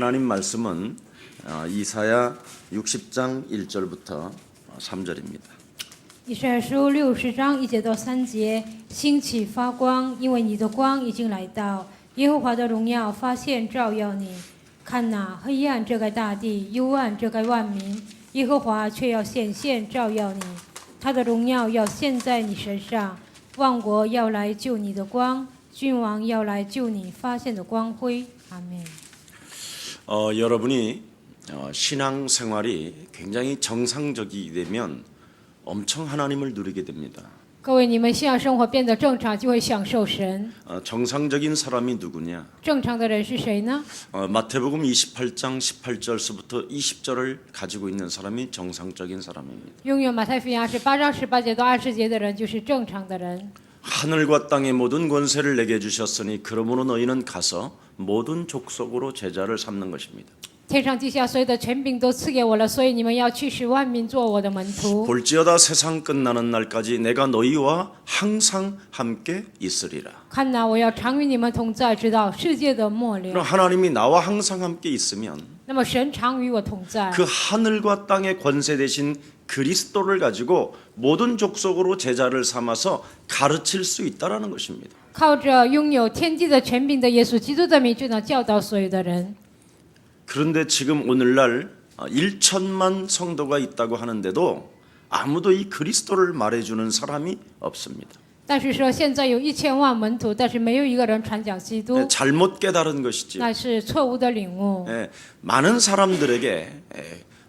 하나님 말씀은 이사야 60장 1절부터 3절입니다. 以赛亚书60章1节到3节，兴起发光，因为你的光已经来到，耶和华的荣耀发现照耀你。看哪，黑暗遮盖大地，幽暗遮盖万民，耶和华却要显现照耀你，他的荣耀要现在你身上，万国要来救你的光，君王要来救你发现的光辉。阿门。 여러분이 신앙 생활이 굉장히 정상적이 되면 엄청 하나님을 누리게 됩니다. 各位，你们信仰生活变得正常，就会享受神。 정상적인 사람이 누구냐? 正常的人是谁呢？ 마태복음 28장 18절서부터 20절을 가지고 있는 사람이 정상적인 사람입니다. 拥有马太福音28章18节到20节的人就是正常的人。 하늘과 땅의 모든 권세를 내게 주셨으니 그러므로 너희는 가서 모든 족속으로 제자를 삼는 것입니다. 天上地下所有的权柄都赐给我了，所以你们要去使万民做我的门徒。 볼지어다 세상 끝나는 날까지 내가 너희와 항상 함께 있으리라. 看哪，我要常与你们同在，直到世界的末了。 그럼 하나님이 나와 항상 함께 있으면 那么神常与我同在， 그 하늘과 땅의 권세 대신 그리스도를 가지고 모든 족속으로 제자를 삼아서 가르칠 수 있다라는 것입니다. 靠着拥有天地的权柄的耶稣基督的名，就能教导所有的人。 그런데 지금 오늘날 1천만 성도가 있다고 하는데도 아무도 이 그리스도를 말해주는 사람이 없습니다. 但是说现在有1000万门徒，但是没有一个人传讲基督， 잘못 깨달은 것이죠. 那是错误的领悟。 많은 사람들에게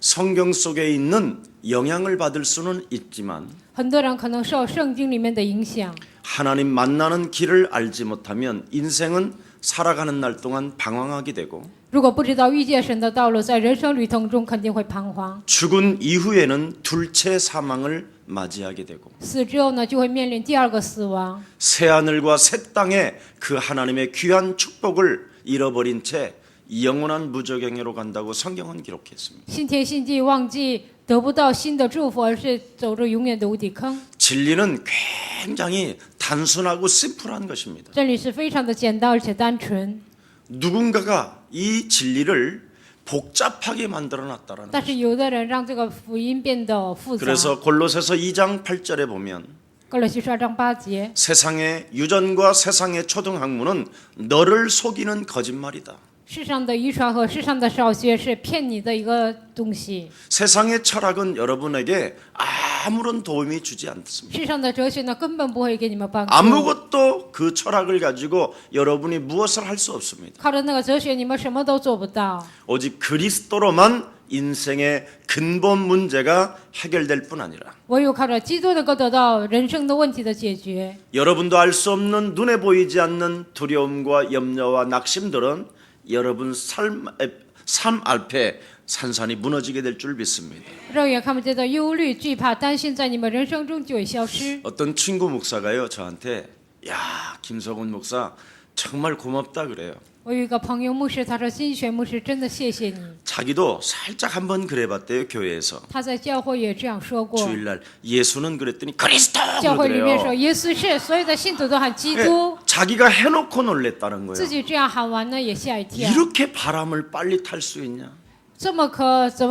성경 속에 있는 영향을 받을 수는 있지만 很多人可能受圣经里面的影响， 하나님 만나는 길을 알지 못하면 인생은 살아가는 날 동안 방황하게 되고 如果不知道遇见神的道路，在人生旅途中肯定会彷徨。 죽은 이후에는 둘째 사망을 맞이하게 되고 死之后呢，就会面临第二个死亡。 새 하늘과 새 땅에 그 하나님의 귀한 축복을 잃어버린 채 영원한 무저갱해로 간다고 성경은 기록했습니다. 新天新地忘记得不到新的祝福，而是走入永远的无底坑。 진리는 굉장히 단순하고 심플한 것입니다. 真理是非常的简单而且单纯， 누군가가 이 진리를 복잡하게 만들어 놨다라는 但是有的人让这个福音变得复杂。 그래서 골로새서 2장 8절에 보면 哥罗西书2章8节， 세상의 유전과 세상의 초등학문은 너를 속이는 거짓말이다. 世上的遗传和世上的少学是骗你的一个东西。 세상의 철학은 여러분에게 아무런 도움이 주지 않습니다. 世上的哲学呢，根本不会给你们帮助。 아무것도 그 철학을 가지고 여러분이 무엇을 할 수 없습니다. 靠着那个哲学，你们什么都做不到。 오직 그리스도로만 인생의 근본 문제가 해결될 뿐 아니라 唯有靠着基督能够得到人生的问题的解决。 여러분도 알 수 없는 눈에 보이지 않는 두려움과 염려와 낙심들은 여러분 삶 앞에 산산이 무너지게 될 줄 믿습니다. 肉眼看不见的忧虑、惧怕、担心，在你们人生中就会消失。 어떤 친구 목사가요 저한테 야 김석훈 목사 정말 고맙다 그래요. 我有一个朋友牧师，他说：“金泉牧师，真的谢谢你。 자기도 살짝 한번 그래봤대요 교회에서. ”他在教会也这样说过。 주일날 예수는 그랬더니 그리스도 教会里面说 그러더래요. 耶稣是，所有的信徒都喊基督。 자기가 해놓고 놀랬다는 거예요. 自己这样喊完呢，也吓一跳。 이렇게 바람을 빨리 탈 수 있냐? 怎么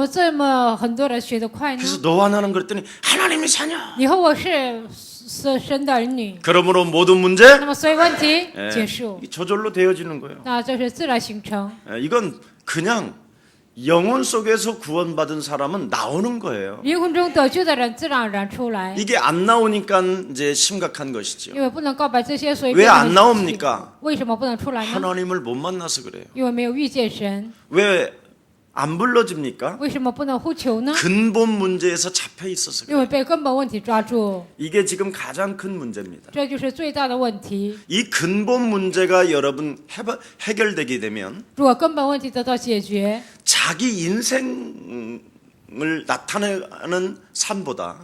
这么很多人学得快呢？ 그래서 너와 나는 그랬더니 하나님이 사냐? 你和我是神的儿女， 그러므로 모든 문제 那么所有问题结束， 저절로 되어지는 거예요. 那这是自然形成。 이건 그냥 영혼 속에서 구원받은 사람은 나오는 거예요. 灵魂中得救的人自然而然出来， 이게 안 나오니까 이제 심각한 것이죠. 因为不能告白这些，所以 왜 变得 안 很 나옵니까? 为什么不能出来呢？ 하나님을 못 만나서 그래요. 因为没有遇见神。 왜 안 불러집니까? 为什么不能呼求呢？ 근본 문제에서 잡혀 있어서 因 그래요. 为被根本问题抓住， 이게 지금 가장 큰 문제입니다. 这就是最大的问题。 이 근본 문제가 여러분 해결되게 되면 如果根本问题得到解决， 자기 인생을 나타내는 삶보다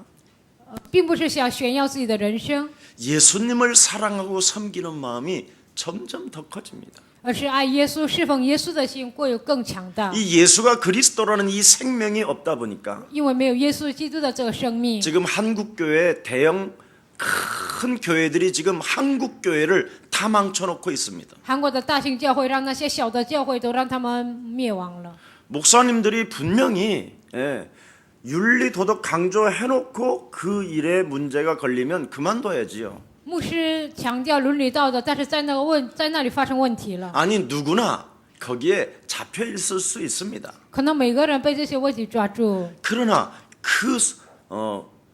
并不是想炫耀自己的人生， 예수님을 사랑하고 섬기는 마음이 점점 더 커집니다. 而是爱耶稣、侍奉耶稣的心会有更强大。 이 예수가 그리스도라는 이 생명이 없다 보니까 因为没有耶稣基督的这个生命， 지금 한국 교회 대형 큰 교회들이 지금 한국 교회를 다 망쳐놓고 있습니다. 韩国的大型教会让那些小的教会都让他们灭亡了。 목사님들이 분명히 윤리 도덕 강조해놓고 그 일에 문제가 걸리면 그만둬야지요. 牧师强调伦理道德，但是在那里发生问题了， 아니 누구나 거기에 잡혀 있을 수 있습니다. 可能每个人被这些问题抓住， 그러나 그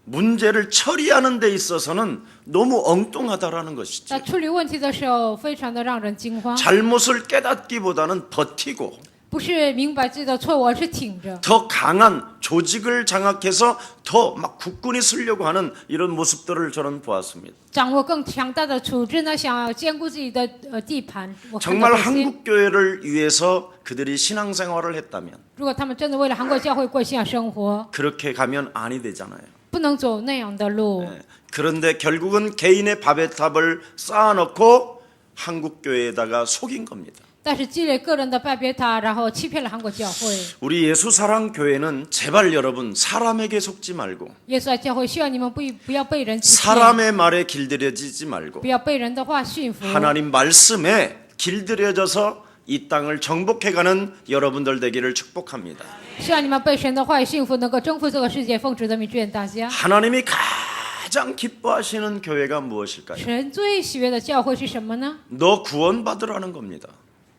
문제를 처리하는 데 있어서는 너무 엉뚱하다라는 것이지. 在处理问题的时候非常的让人惊慌， 잘못을 깨닫기보다는 버티고 不是明白自己的错误，而是挺着， 더 강한 조직을 장악해서 더 막 국군이 쓰려고 하는 이런 모습들을 저는 보았습니다. 掌握更强大的处置呢，想要兼顾自己的地盘。我看到 정말 这些， 한국 교회를 위해서 그들이 신앙생활을 했다면 如果他们真的为了韩国教会过信仰生活， 그렇게 가면 아니 되잖아요. 不能走那样的路。 그런데 결국은 개인의 바벨탑을 쌓아놓고 한국 교회에다가 속인 겁니다. 但是积累个人的拜别塔，然后欺骗了韩国教会。 우리 예수사랑 교회는 제발 여러분 사람에게 속지 말고 耶稣爱教会，希望你们不要被人欺骗， 사람의 말에 길들여지지 말고 不要被人的话驯服。 하나님 말씀에 길들여져서 이 땅을 정복해가는 여러분들 되기를 축복합니다. 希望你们被神的话语驯服，能够征服这个世界。奉主的名祝愿大家。 하나님이 가장 기뻐하시는 교회가 무엇일까요? 神最喜悦的教会是什么呢？ 너 구원받으라는 겁니다.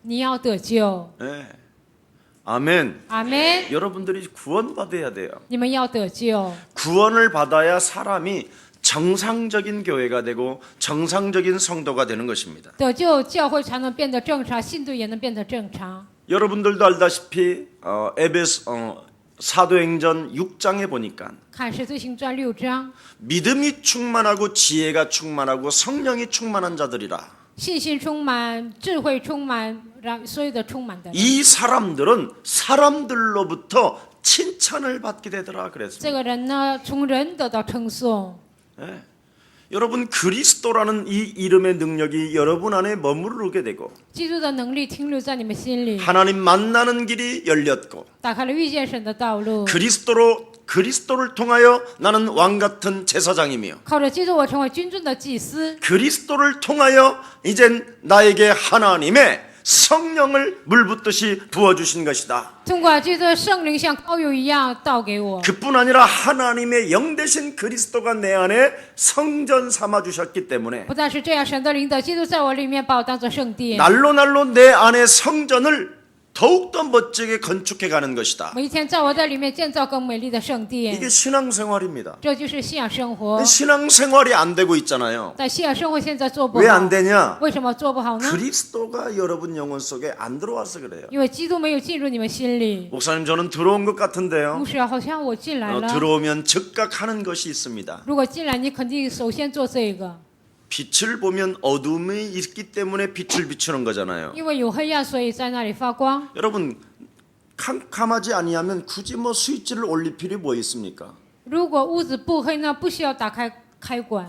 你要得救。 네. 아멘. 阿门。 여러분들이 구원받아야 돼요. 你们要得救， 구원을 받아야 사람이 정상적인 교회가 되고 정상적인 성도가 되는 것입니다. 得救教会才能变得正常，信徒也能变得正常。 여러분들도 알다시피 사도행전 6장에 보니까 看《使徒行传》6章， 믿음이 충만하고 지혜가 충만하고 성령이 충만한 자들이라 信心充满，智慧充满，让所有的充满的人。 이 사람들은 사람들로부터 칭찬을 받게 되더라 这 그랬습니다. 个人呢，从人得到称颂。 네. 여러분 그리스도라는 이 이름의 능력이 여러분 안에 머무르게 되고 基督的能力停留在你们心里， 하나님 만나는 길이 열렸고 打开了遇见神的道路。 그리스도를 통하여 나는 왕 같은 제사장이며 靠着基督，我成为君尊的祭司。 그리스도를 통하여 이젠 나에게 하나님의 성령을 물 붓듯이 부어주신 것이다. 通过基督的圣灵像膏油一样倒给我。 그뿐 아니라 하나님의 영 되신 그리스도가 내 안에 성전 삼아 주셨기 때문에 不但是这样，神的灵的基督在我里面把我当作圣殿。 날로 내 안에 성전을 더욱더 멋지게 건축해 가는 것이다. 每一天在我在里面建造更美丽的圣殿， 이게 신앙생활입니다. 这就是信仰生活。 신앙생활이 안 되고 있잖아요. 但信仰生活现在做不 왜 好 안 ， 되냐? 为什么做不好呢？ 그리스도가 여러분 영혼 속에 안 들어와서 그래요. 因为基督没有进入你们心里。 목사님 저는 들어온 것 같은데요. 牧师，好像我进来了。 들어오면 즉각 하는 것이 있습니다. 如果进来，你肯定首先做这个， 빛을 보면 어둠이 있기 때문에 빛을 비추는 거잖아요. 因为有黑暗，所以在那里发光。 여러분 캄캄하지 아니하면 굳이 뭐 스위치를 올릴 필요 뭐 있습니까? 如果屋子不黑呢，不需要打开开关，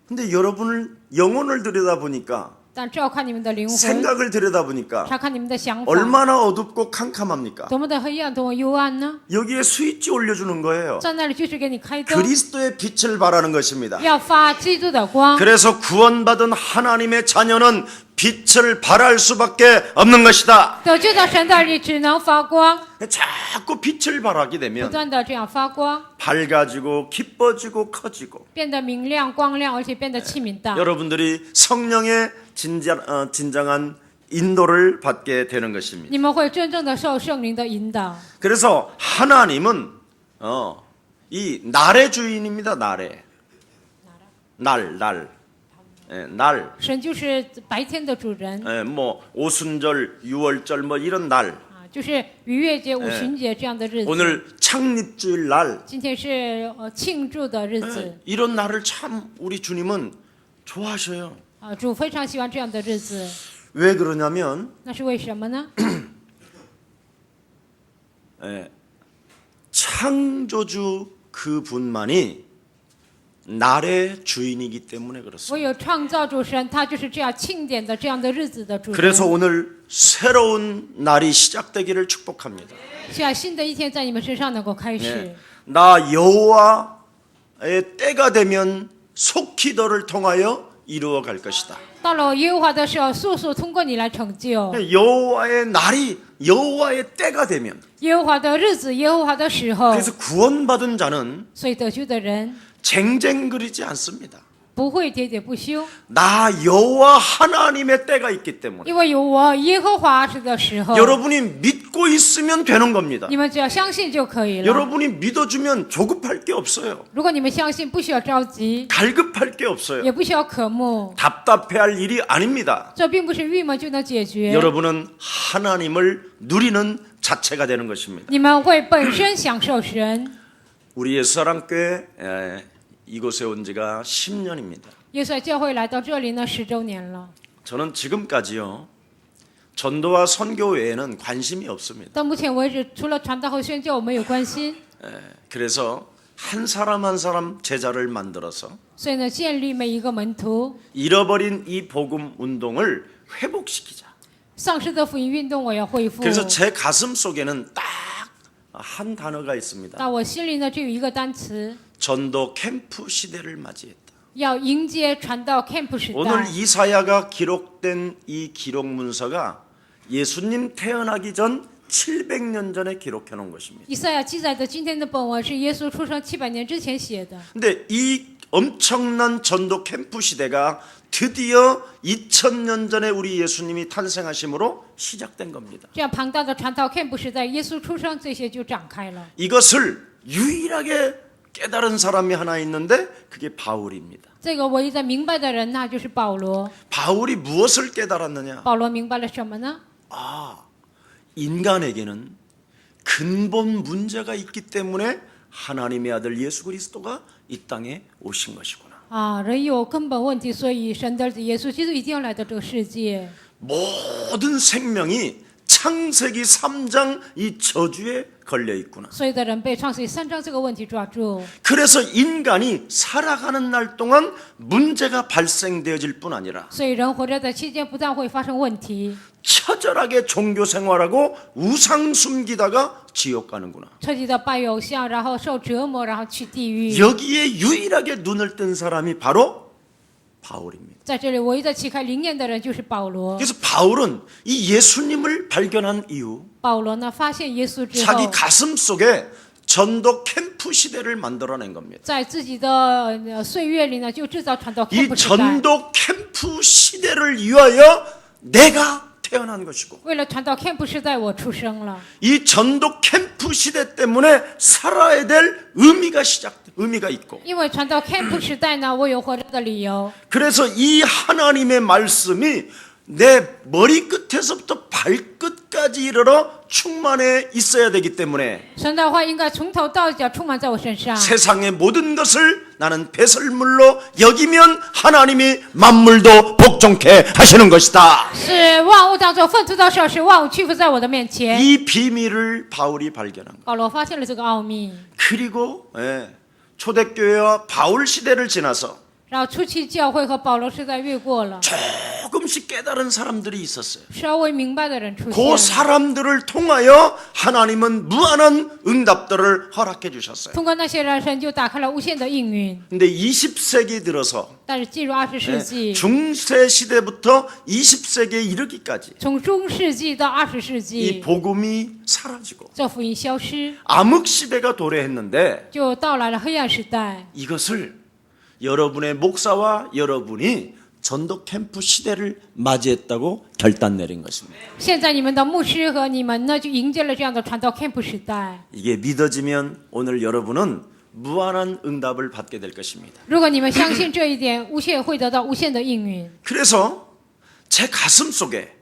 근데 여러분을 영혼을 들여다보니까 但照看你们的灵魂， 생각을 들여다보니까 查看你们的想法， 얼마나 어둡고 캄캄합니까? 多么的黑暗，多么幽暗呢？ 여기에 스위치 올려주는 거예요. 在那里就是给你开灯， 그리스도의 빛을 바라는 것입니다. 要发基督的光。 그래서 구원받은 하나님의 자녀는 빛을 발할 수밖에 없는 것이다. 得救的神的，你只能发光， 자꾸 빛을 발하게 不 되면 断的这样发光， 밝아지고 기뻐지고 커지고 变得明亮、光亮，而且变得器皿大。 여러분들이 성령의 진정한 인도를 받게 되는 것입니다. 你们会真正的受圣灵的引导。 그래서 하나님은 이 날의 주인입니다. 날의 날. 예, 날. 神就是白天的主人 예, 뭐 오순절, 유월절 뭐 이런 날. 啊，就是逾越节、五旬节这样的日子。 오늘 창립주일 날. 今天是庆祝的日子 예, 이런 날을 참 우리 주님은 좋아하셔요. 啊，主非常喜欢这样的日子。 왜 그러냐면 那是为什么呢？ 예, 창조주 그분만이 날의 주인이기 때문에 그렇습니다. 唯有创造主神，他就是这样庆典的这样的日子的主人。 그래서 오늘 새로운 날이 시작되기를 축복합니다. 希望新的一天在你们身上能够开始。 예, 나 여호와의 때가 되면 속히 너를 통하여 이루어 갈 것이다. 到了耶和华的时候，速速通过你来成就。 여호와의 날이 여호와의 때가 되면 耶和华的日子，耶和华的时候， 그래서 구원받은 자는 所以得救的人 쟁쟁거리지 않습니다. 不会喋喋不休， 나 여호와 하나님의 때가 있기 때문에 因为有我耶和华的时候， 여러분이 믿고 있으면 되는 겁니다. 你们只要相信就可以了。 여러분이 믿어주면 조급할 게 없어요. 如果你们相信，不需要着急， 갈급할 게 없어요. 也不需要渴慕， 답답해할 일이 아닙니다. 这并不是郁闷就能解决。 여러분은 하나님을 누리는 자체가 되는 것입니다. 你们会本身享受神。 우리 예수사랑교회 이곳에 온 지가 10년입니다. 耶稣教会来到这里呢10周年了， 저는 지금까지요 전도와 선교 외에는 관심이 없습니다. 到目前为止，除了传道和宣教，我没有关心。 그래서 한 사람 한 사람 제자를 만들어서 所以呢，建立每一个门徒， 잃어버린 이 복음 운동을 회복시키자. 丧失的福音运动我要恢复。 그래서 제 가슴 속에는 딱 한 단어가 있습니다. 到我心里呢，只有一个单词， 전도 캠프 시대를 맞이했다. 要迎接传道 camp 时 오늘 代。 이사야가 기록된 이 기록 문서가 예수님 태어나기 전 700년 전에 기록해 놓은 것입니다. 以赛亚记载的今天的本文是耶稣出生700年之前写的。 근데 이 엄청난 전도 캠프 시대가 드디어 2000년 전에 우리 예수님이 탄생하심으로 시작된 겁니다. 这样庞大的传道 camp 时代，耶稣出生，这些就展开了。 이것을 유일하게 깨달은 사람이 하나 있는데 그게 바울입니다. 这个唯一的明白的人，那就是保罗。 바울이 무엇을 깨달았느냐? 保罗明白了什么呢？ 인간에게는 근본 문제가 있기 때문에 하나님의 아들 예수 그리스도가 이 땅에 오신 것이구나. 人有根本问题，所以神的儿子耶稣基督一定要来到这个世界。 모든 생명이 창세기 3장 이 저주에 걸려 있구나. 所有的人被创世记3章这个问题抓住， 그래서 인간이 살아가는 날 동안 문제가 발생되어질 뿐 아니라 所以人活着的期间不但会发生问题， 처절하게 종교 생활하고 우상 숨기다가 지옥 가는구나. 彻底的拜偶像，然后受折磨，然后去地狱。 여기에 유일하게 눈을 뜬 사람이 바로 바울입니다. 在这里唯一的启开灵眼的人就是保罗。 그래서 바울은 이 예수님을 발견한 이후 保罗呢，发现耶稣之 자기 后， 가슴 속에 전도 캠프 시대를 만들어낸 겁니다. 在自己的岁月里呢，就制造传道 이 camp 时代。 전도 캠프 시대를 위하여 내가 태어난 것이고 为了传道 camp 时代，我出生了。 이 전도 캠프 시대 때문에 살아야 될 의미가 있고 因为传道 camp 时代呢，我有活着的理由。 그래서 이 하나님의 말씀이 내 머리끝에서부터 발끝까지 이르러 충만해 있어야 되기 때문에 神的话应该从头到脚充满在我身上。 세상의 모든 것을 나는 배설물로 여기면 하나님이 만물도 복종케 하시는 것이다. 是万物当中粪土的时候，是万物屈服在我的面前。 이 비밀을 바울이 발견한 거예요. 保罗发现了这个奥秘， 그리고 초대교회와 바울 시대를 지나서 然后初期教会和保罗时代越过了， 조금씩 깨달은 사람들이 있었어요. 稍微明白的人出现 그 了。 사람들을 통하여 하나님은 무한한 응답들을 허락해 주셨어요. 通过那些人，神就打开了无限的应允。 근데 20세기 들어서 但是进入20世纪， 중세 시대부터 20세기에 이르기까지 从中世纪到20世 이 纪， 복음이 사라지고 这福音消失， 암흑 시대가 도래했는데 就到来了黑暗时代。 이것을 여러분의 목사와 여러분이 전도 캠프 시대를 맞이했다고 결단 내린 것입니다. 现在你们的牧师和你们呢，就迎接了这样的传道 camp 时代。 이게 믿어지면 오늘 여러분은 무한한 응답을 받게 될 것입니다. 如果你们相信这一点，无限会得到无限的应允。 그래서 제 가슴 속에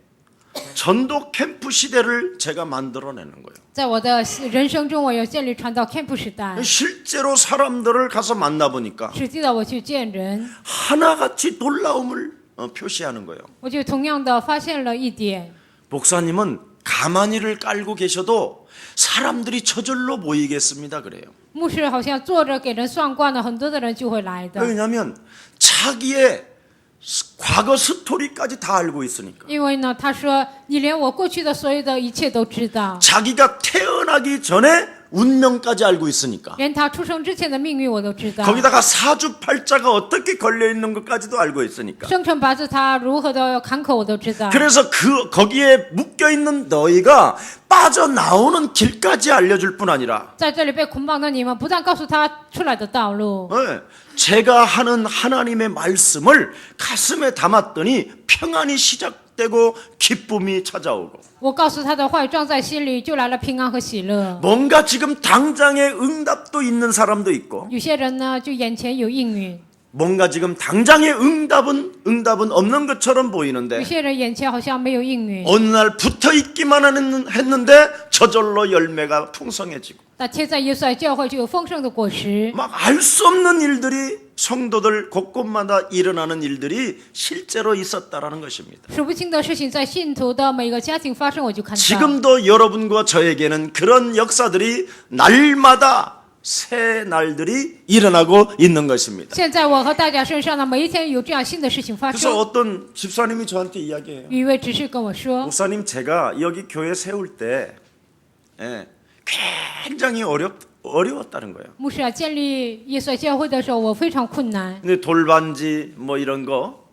전도 캠프 시대를 제가 만들어내는 거예요. 在我的人生中，我要建立传道 camp 时代。 실제로 사람들을 가서 만나보니까 实际的，我去见人， 하나같이 놀라움을 표시하는 거예요. 我就同样的发现了一点： 목사님은 가만히를 깔고 계셔도 사람들이 저절로 모이겠습니다. 그래요. 牧师好像坐着给人算卦呢，很多的人就会来的。 왜냐하면 자기의 과거 스토리까지 다 알고 있으니까. 因为呢，他说你连我过去的所有的一切都知道。 자기가 태어나기 전에 운명까지 알고 있으니까. 连他出生之前的命运我都知道。 거기다가 사주팔자가 어떻게 걸려있는 것까지도 알고 있으니까. 生辰八字他如何的坎坷我都知道。 그래서 거기에 묶여있는 너희가 빠져나오는 길까지 알려줄 뿐 아니라 在这里被捆绑的你们，不但告诉他出来的道路， 네, 제가 하는 하나님의 말씀을 가슴에 담았더니 평안이 시작되고 기쁨이 찾아오고 我告诉他的话语装在心里，就来了平安和喜乐。 뭔가 지금 당장의 응답도 있는 사람도 있고 有些人呢，就眼前有应允； 뭔가 지금 당장의 응답은 없는 것처럼 有 보이는데 些人眼前好像没有应允。 어느 날 붙어 있기만 했는데 저절로 열매가 풍성해지고 那贴在耶稣的教会就有丰盛的果实， 막 알 수 없는 일들이 성도들 곳곳마다 일어나는 일들이 실제로 있었다라는 것입니다. 数不清的事情在信徒的每个家庭发生，我就看到。 지금도 여러분과 저에게는 그런 역사들이 날마다 새 날들이 일어나고 있는 것입니다. 现在我和大家身上呢，每一天有这样新的事情发 그래서 生。 어떤 집사님이 저한테 이야기해요. 有一位执事跟我说， 목사님 제가 여기 교회 세울 때 굉장히 어려웠다는 거예요. 牧师啊，建立耶稣教会的时候，我非常困难。 근데 돌반지 뭐 이런 거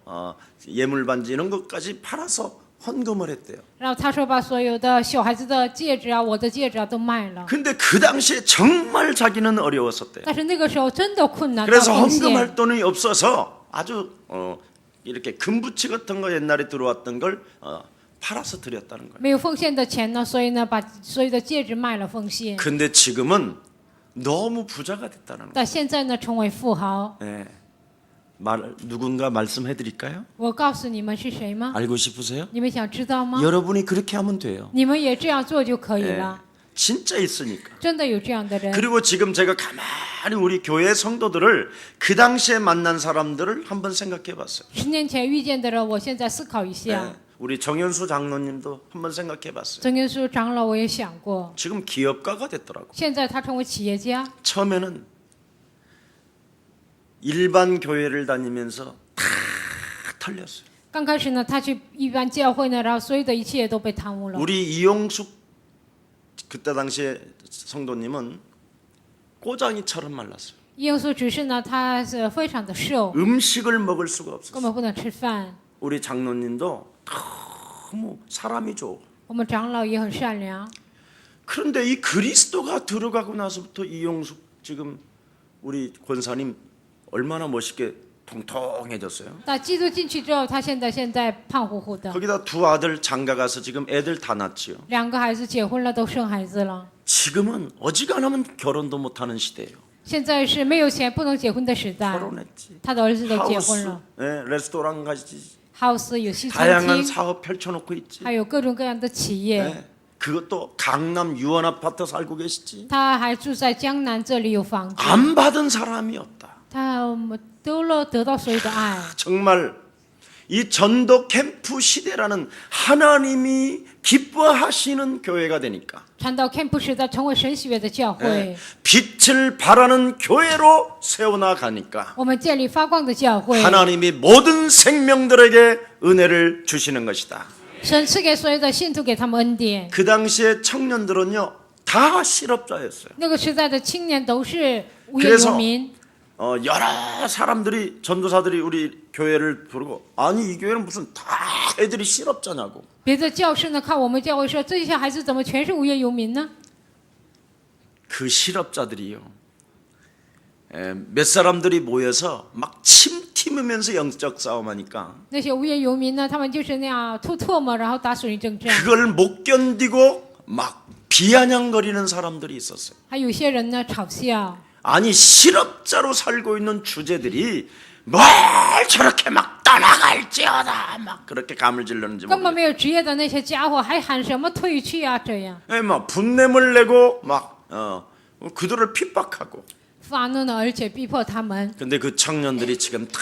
예물반지 이런 것까지 팔아서 헌금을 했대요. 然后他说把所有的小孩子的戒指啊，我的戒指啊都卖了。 근데 그 당시에 정말 자기는 어려웠었대요. 但是那个时候真的困难到 그래서 奉献， 헌금할 돈이 없어서 아주 이렇게 금부치 같은 거 옛날에 들어왔던 걸 팔아서 드렸다는 거예요. 没有奉献的钱呢，所以呢把所有的戒指卖了奉献。 근데 지금은 너무 부자가 됐다는 거예요. 但现在呢，成为富豪。 네. 누군가 말씀해 드릴까요? 我告诉你们是谁吗？ 알고 싶으세요? 你们想知道吗？ 여러분이 그렇게 하면 돼요. 你们也这样做就可以 네. 了。 진짜 있으니까. 真的有这样的人。 그리고 지금 제가 가만히 우리 교회 성도들을 그 당시에 만난 사람들을 한번 생각해 봤어요. 10年前遇见的人，我现在思考一 네. 下。 우리 정현수 장로님도 한번 생각해 봤어요. 曾元书长老我也想过， 지금 기업가가 됐더라고. 现在他成为企业家。 처음에는 일반 교회를 다니면서 다 털렸어요. 刚开始呢，他去一般教会呢，然后所有的一切都被贪污了。 우리 이용숙 그때 당시에 성도님은 꼬장이처럼 말랐어요. 耶稣只是呢，他是非常的瘦， 음식을 먹을 수가 根 없었어요. 本不能吃饭。 우리 장로님도 너무 사람이 좋고. 我们长老也很善良， 그런데 이 그리스도가 들어가고 나서부터 이용숙 지금 우리 권사님 얼마나 멋있게 통통해졌어요. 但基督进去之后，他现在胖乎乎的， 거기다 두 아들 장가 가서 지금 애들 다 낳지요. 2个孩子结婚了，都生孩子了。 지금은 어지간하면 결혼도 못하는 시대예요. 现在是没有钱不能结婚的时代， 결혼했지. 他的儿子都结婚 하우스, 了。 예, 레스토랑 가지. house 有西餐 다양한 厅， 사업 펼쳐놓고 있지. 还有各种各样的企业。 예, 그것도 강남 유원 아파트 살고 계시지. 他还住在江南，这里有房子。 안 받은 사람이 없다. 他得到所有的爱。 정말 이 전도 캠프 시대라는 하나님이 기뻐하시는 교회가 되니까 传到 캠프 时代，成为神喜悦的教会。 예, 빛을 발하는 교회로 세워나가니까 我们建立发光的教会， 하나님이 모든 생명들에게 은혜를 주시는 것이다. 神赐给所有的信徒，给他们恩典。 그 당시에 청년들은요 다 실업자였어요. 那个时代的青年都是无业游民， 여러 사람들이 전도사들이 우리 교회를 부르고 아니 이 교회는 무슨 다 애들이 실업자냐고. 别的教师呢看我们教会说，这些孩子怎么全是无业游民呢？ 그 실업자들이요. 몇 사람들이 모여서 막 침튀으면서 영적 싸움하니까 那些无业游民呢，他们就是那样吐唾沫，然后打属灵征战。 그걸 못 견디고 막 비아냥거리는 사람들이 있었어요. 还有些人呢嘲笑， 아니 실업자로 살고 있는 주제들이 뭘 저렇게 막 떠나갈지어다 막 그렇게 감을 질르는지 根本 모르겠어요. 没有职业的那些家伙还喊什么退去啊？这样 막 분냄을 내고 막 그들을 핍박하고. 发怒呢，而且逼迫他们。 근데 그 청년들이 지금 다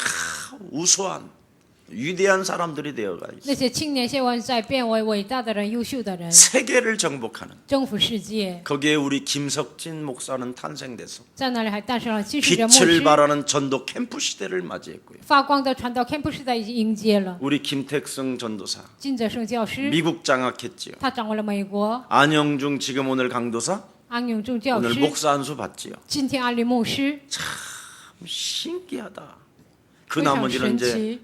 우수한 위대한 사람들이 되어가 那 있어요. 些青年现在变为伟大的人、优秀的人， 세계를 정복하는. 征服世界。 거기에 우리 김석진 목사는 탄생돼서 在那里还诞生了基督者牧 빛을 师， 발하는 전도 캠프 시대를 맞이했고요. 发光的传道 캠프 时代已经迎接了。 우리 김택성 전도사 金泽圣教师， 미국 장악했지요. 他掌握了美国， 안영중 지금 오늘 강도사 安永仲教 오늘 师， 목사 안수 받지요. 今天安利牧师， 신기하다. 그 非常 나머지는 神奇 이제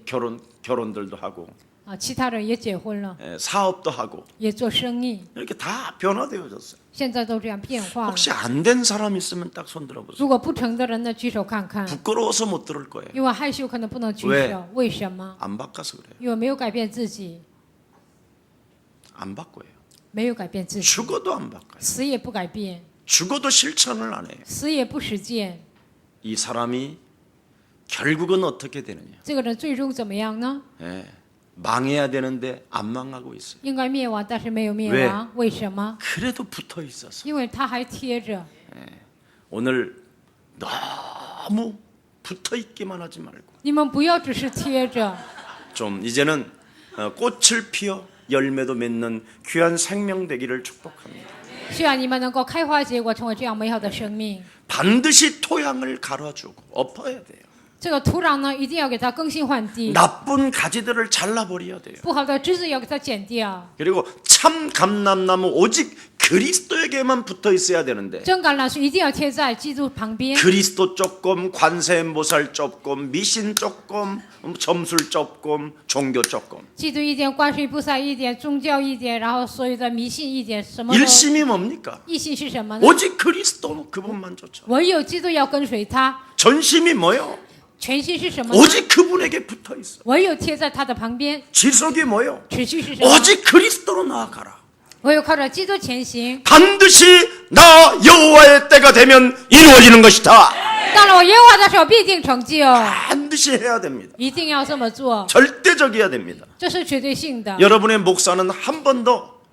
결혼들도 하고 啊，其他人也结婚了， 사업도 하고 也做生意， 이렇게 다 변화되어졌어요. 现在都这样变化了。 혹시 안 된 사람 있으면 딱 손 들어보세요. 如果不成的人呢，举手看看， 부끄러워서 못 들을 거예요. 因为害羞可能不能举 왜 手，为什么？ 안 바꿔서 그래요. 因为没有改变自己， 안 바꿔요. 没有改变自己， 죽어도 안 바꿔요. 死也不改变， 죽어도 실천을 안 해요. 死也不实践。 이 사람이 결국은 어떻게 되느냐. 这个人最终怎么样呢？ 망해야 되는데 안 망하고 있어요. 应该灭亡，但是没有灭亡，为什么？ 그래도 붙어 있어서. 因为他还贴着。 오늘 너무 붙어 있기만 하지 말고 你们不要只是贴着， 좀 이제는 꽃을 피워 열매도 맺는 귀한 생명 되기를 축복합니다. 希望你们能够开花结果，成为这样美好的生命。 반드시 토양을 갈아주고 엎어야 돼요. 这个土壤呢，一定要给它更新换地， 나쁜 가지들을 잘라버려야 돼요. 不好的枝子要给它剪掉。 그리고 참 감람나무 오직 그리스도에게만 붙어 있어야 되는데 真橄榄树一定要贴在基督旁边， 그리스도 조금, 관세음보살 조금, 미신 조금, 점술 조금, 종교 조금. 基督一点，观世音菩萨一点，宗教一点，然后所有的迷信一点，什么都。 일심이 뭡니까? 一心是什么呢？ 오직 그리스도 그분만 쫓아. 唯有基督要跟随他。 전심이 뭐요? 全心是什么呢？ 오직 그분에게 붙어 있어. 唯有贴在他的旁边。 지속이 뭐요? 持续是什么？ 오직 그리스도로 나아가라. 唯有靠着基督前行。 반드시 나 여호와의 때가 되면 이루어지는 것이다. 到了我耶和华的时候，必定成就， 반드시 해야 됩니다. 一定要这么做， 절대적이어야 됩니다. 这是绝对性的。 여러분의 목사는 한 번도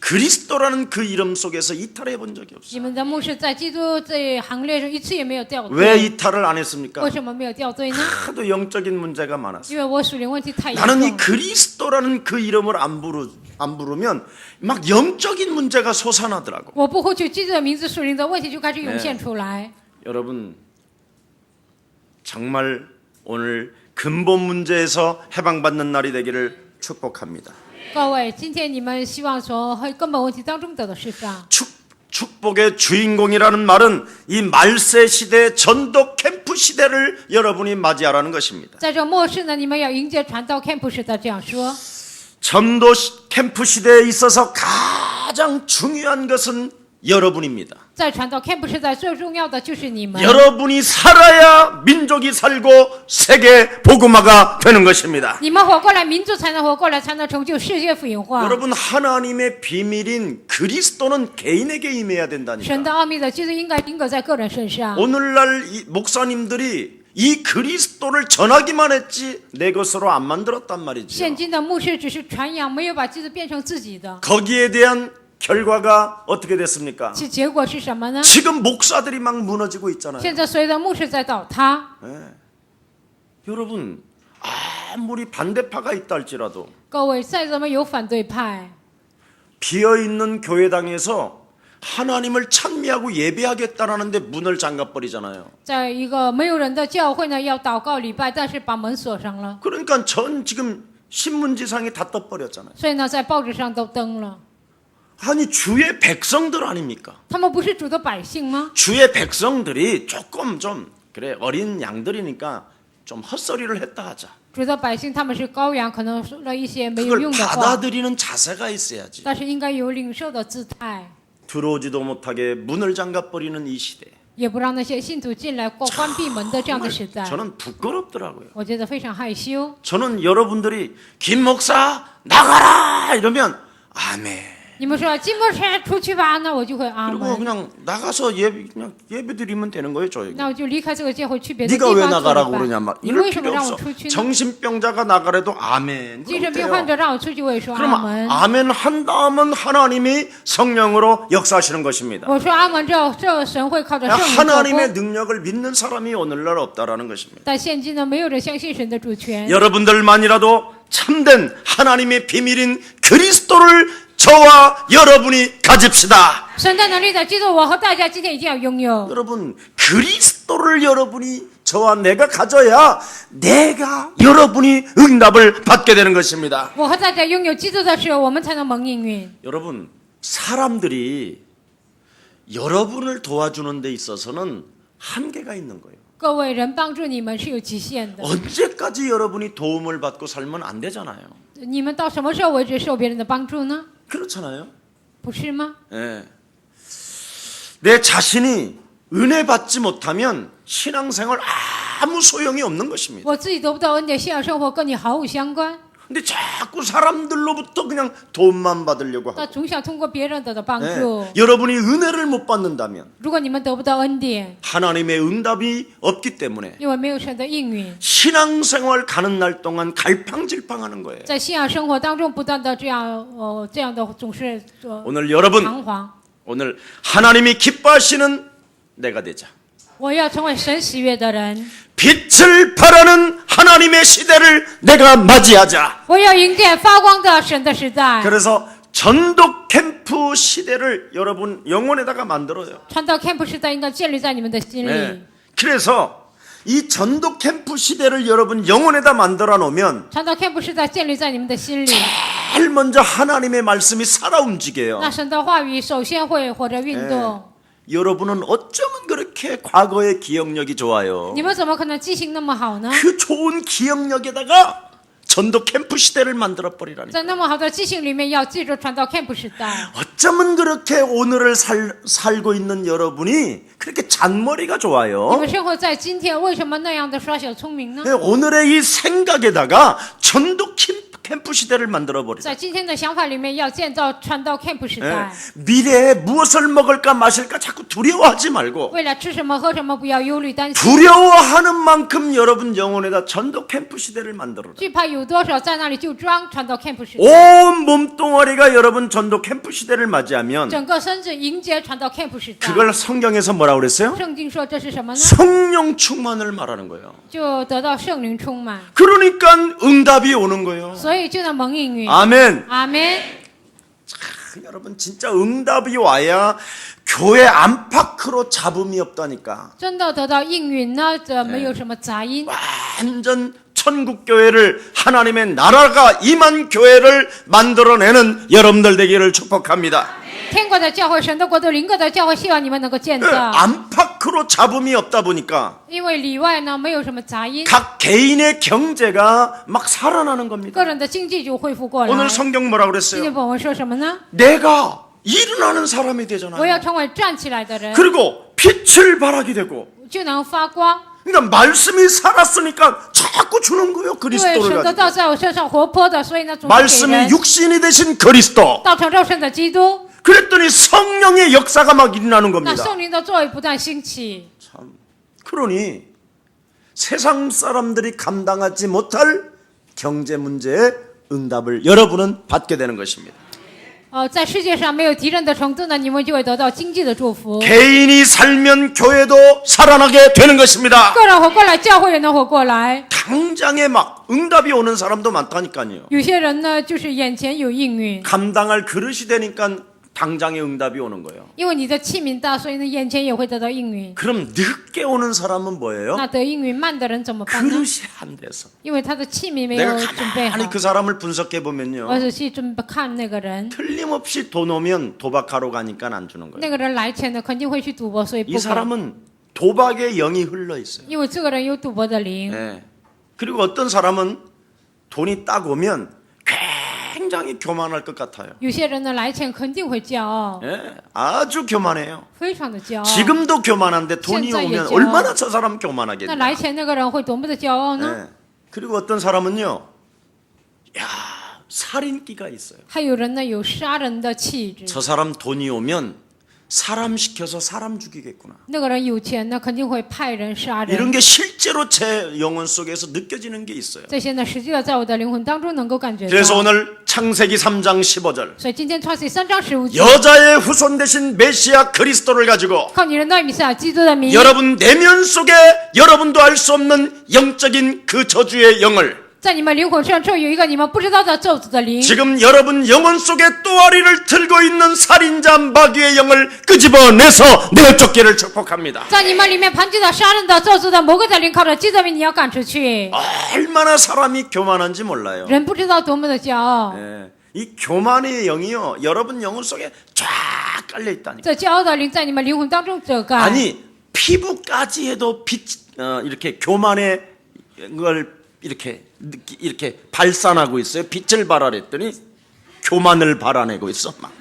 그리스도라는 그 이름 속에서 이탈해 본 적이 없어요. 你们的牧师在基督这行列中一次也没有掉 왜 队， 이탈을 안 했습니까? 为什么没有掉队呢？ 하도 영적인 문제가 많았어요. 因为我属灵问题太严 나는 이 重了。 그리스도라는 그 이름을 안 부르면 막 영적인 문제가 솟아나더라고. 我不呼取基督的名字，属灵的问题就开始涌现出来。 여러분 정말 오늘 근본 문제에서 해방받는 날이 되기를 축복합니다. 各位，今天你们希望从根本问题当中得到释放。 축복의 주인공이라는 말은 이 말세 시대 전도 캠프 시대를 여러분이 맞이하라는 것입니다. 在这末世呢，你们要迎接传道 캠프 时的这样说。 전도 캠프 시대에 있어서 가장 중요한 것은 여러분입니다. 在传道 캠프 时代最重要的就是你们。 여러분이 살아야 민족이 살고 세계 복음화가 되는 것입니다. 你们活过来，民族才能活过来，才能成就世界福音化。 여러분 하나님의 비밀인 그리스도는 개인에게 임해야 神 된다니까. 的奥秘的，其实应该应搁在个人身上。 오늘날 이 목사님들이 이 그리스도를 전하기만 했지 내 것으로 안 만들었단 말이죠. 现今的牧师只是传扬，没有把基督变成自己的。 거기에 대한 결과가 어떻게 됐습니까? 其结果是什么呢？ 지금 목사들이 막 무너지고 있잖아요. 现在随着牧师在倒塌。 여러분 아무리 반대파가 있다 할지라도 各位，再怎么有反对派， 비어있는 교회당에서 하나님을 찬미하고 예배하겠다라는데 문을 잠가버리잖아요. 在一个没有人的教会呢，要祷告礼拜，但是把门锁上了， 그러니까 전 지금 신문지상에 다 떠버렸잖아요. 所以呢，在报纸上都登了。 아니 주의 백성들 아닙니까? 他们不是主的百姓吗？ 주의 백성들이 조금 좀 그래 어린 양들이니까 좀 헛소리를 했다 하자. 主的百姓他们是羔羊，可能说了一些没有 그걸 用的话， 받아들이는 자세가 있어야지. 但是应该有领受的姿态， 들어오지도 못하게 문을 잠가버리는 이 시대. 也不让那些信徒进来过关闭门的这样的时代， 저는 부끄럽더라고요. 我觉得非常害羞。 저는 여러분들이 김 목사 나가라 이러면 아멘. 你们说金牧师出去吧，那我就会阿 그리고 门， 그냥 나가서 예배 드리면 되는 거예요, 저에게. 那我就离开这个教会去别的地 네가 왜 方做 나가라고 礼 그러냐 拜 막 。你为 이럴 什么 필요 让我 없어. 出去呢？ 정신병자가 나가래도 아멘. 精神病 그럼 患 돼요. 者让我出去，我也说阿 그럼 门。 아멘 한 다음은 하나님이 성령으로 역사하시는 것입니다. 我说阿门之后，这神会靠着圣灵做 하나님의 工。 능력을 믿는 사람이 오늘날 없다라는 것입니다. 但现今呢，没有人相信神的主权。 여러분들만이라도 참된 하나님의 비밀인 그리스도를 저와 여러분이 가집시다. 神的能力的基督，我和大家今天一定要拥有。 여러분 그리스도를 여러분이 저와 내가 가져야 내가 여러분이 응답을 받게 되는 것입니다. 我和大家拥有基督的时候，我们才能蒙应允。 여러분 사람들이 여러분을 도와주는 데 있어서는 한계가 있는 거예요. 各位人帮助你们是有极限的， 언제까지 여러분이 도움을 받고 살면 안 되잖아요. 你们到什么时候为止受别人的帮助呢？ 그렇잖아요. 不是吗？ 예. 내 자신이 은혜 받지 못하면 신앙생활 아무 소용이 없는 것입니다. 我自己得不到恩典，信仰生活跟你毫无相关。 근데 자꾸 사람들로부터 그냥 도움만 받으려고 하고 那总想通过别人得到帮助。 여러분이 은혜를 못 받는다면 如果你们得不到恩典， 하나님의 응답이 없기 때문에 因为没有神的应允， 신앙생활 가는 날 동안 갈팡질팡하는 거예요. 在信仰生活当中不断的这样的总是 오늘 여러분 彷徨。 오늘 하나님이 기뻐하시는 내가 되자. 我要成为神喜悦的人， 빛을 발하는 하나님의 시대를 내가 맞이하자. 我要迎接发光的神的时代。 그래서 전독 캠프 시대를 여러분 영혼에다가 만들어요. 传道 camp 时代应该建立在你们的心里。 네. 그래서 이 전독 캠프 시대를 여러분 영혼에다 만들어 놓으면 传道 camp 时代建立在你们的心里， 제일 먼저 하나님의 말씀이 살아 움직여요. 那神的话语首先会活着运动。 여러분은 어쩌면 그렇게 과거의 기억력이 좋아요. 你们怎么可能记性那么好呢？ 그 좋은 기억력에다가 전도 캠프 시대를 만들어 버리라니. 在那么好的记性里面，要记住传道 camp 时代。 어쩌면 그렇게 오늘을 살고 있는 여러분이 그렇게 잔머리가 你 좋아요. 们生活在今天，为什么那样的耍小聪明呢？ 오늘의 이 생각에다가 전도 캠프 시대를 만들어 버리자. 在今天的想法里面，要建造传道 camp 时代。 미래에 무엇을 먹을까 마실까 자꾸 두려워하지 말고 为了吃什么喝什么，不要忧虑担心。 두려워하는 만큼 여러분 영혼에다 전도 캠프 시대를 만들어라. 惧怕有多少，在那里就装传道 camp 时代。 온 몸뚱어리가 여러분 전도 캠프 시대를 맞이하면 整个身子迎接传道 camp 时代。 그걸 성경에서 뭐라고 그랬어요? 圣经说这是什么呢？ 성령 충만을 말하는 거예요. 就得到圣灵充满， 그러니까 응답이 오는 거예요. 所以就能蒙应允。 아멘. 阿门。 여러분 진짜 응답이 와야 교회 안팎으로 잡음이 없다니까. 真的得到应允呢，这没有什么杂音。 완전 천국 교회를 하나님의 나라가 임한 교회를 만들어내는 여러분들 되기를 축복합니다. 天国的教会，神的国度，灵国的教会，希望你们能够建造。 안팎으로 잡음이 없다 보니까 因为里外呢没有什么杂音， 각 개인의 경제가 막 살아나는 겁니다. 个人的经济就恢复过来。 오늘 성경 뭐라고 今天 그랬어요? 本文说什么呢？ 내가 일어나는 사람이 我 되잖아요. 要成为站起来的人， 그리고 빛을 발하게 되고 就能发光。 그러니까 말씀이 살았으니까 자꾸 주는 거예요. 因为 그리스도를 神的 가지고. 道在我身上活泼的，所以呢，总是给 말씀이 人 육신이 되신 그리스도. 道成肉身的基督。 그랬더니 성령의 역사가 막 일어나는 那 겁니다. 圣灵的作为不断兴起， 참. 그러니 세상 사람들이 감당하지 못할 경제 문제의 응답을 여러분은 받게 되는 것입니다. 在世界上没有敌人的程度呢，你们就会得到经济的祝福。 개인이 살면 교회도 살아나게 되는 것입니다. 个人活过来，教会也能活过来。 당장에 막 응답이 오는 사람도 많다니까요. 有些人呢，就是眼前有应允， 감당할 그릇이 되니까 당장에 응답이 오는 거예요. 因为你的器皿大，所以呢，眼前也会得到应允。 그럼 늦게 오는 사람은 뭐예요? 那得应允慢的人怎么办呢？ 그릇이 안 돼서. 因为他的器皿没 내가 有准备好 가만히 。그 사람을 분석해 보면요. 我仔细准备看那个人， 틀림없이 돈 오면 도박하러 가니까 안 주는 那 거예요. 个人来钱的肯定会去赌博，所以不 이 给。 사람은 도박의 영이 흘러 있어요. 因为这个人有赌博的灵。 예. 그리고 어떤 사람은 돈이 딱 오면 굉장히 교만할 것 같아요. 有些人呢来钱肯定会骄傲， 예. 아주 교만해요. 非常的骄傲。 지금도 교만한데 돈이 진짜 오면 예죠. 얼마나 저 사람 那 교만하겠냐. 来钱那个人会多么的骄傲呢？ 예. 그리고 어떤 사람은요. 야, 살인기가 있어요. 还有人呢有杀人的气质， 저 사람 돈이 오면 사람 시켜서 사람 죽이겠구나. 那个人有钱呢肯定会派人杀 이런 人。 게 실제로 제 영혼 속에서 느껴지는 게 있어요. 这些呢实际的在我的灵魂当中能够感觉 그래서 到。 오늘 창세기 3장 15절 所以今天创世3章15节， 여자의 후손 대신 메시아 그리스도를 가지고 靠你的那弥赛亚基督的名， 여러분 내면 속에 여러분도 알 수 없는 영적인 그 저주의 영을 在你们灵魂上就有一个你们不知道的咒诅的灵。 지금 여러분 영혼 속에 또아리를 들고 있는 살인자 마귀의 영을 끄집어내서 내쫓기를 축복합니다. 在你们里面盘踞的杀人的咒诅的魔鬼的灵，靠着基督的名，你要赶出去。 얼마나 사람이 교만한지 몰라요. 人不知道多么的骄傲， 예. 이 교만의 영이요 여러분 영혼 속에 쫙 깔려 있다니까. 这骄傲的灵在你们灵魂当中遮盖。 아니 피부까지 해도 이렇게 교만의 걸 이렇게 발산하고 있어요. 빛을 발하랬더니 교만을 발아내고 있어. 막.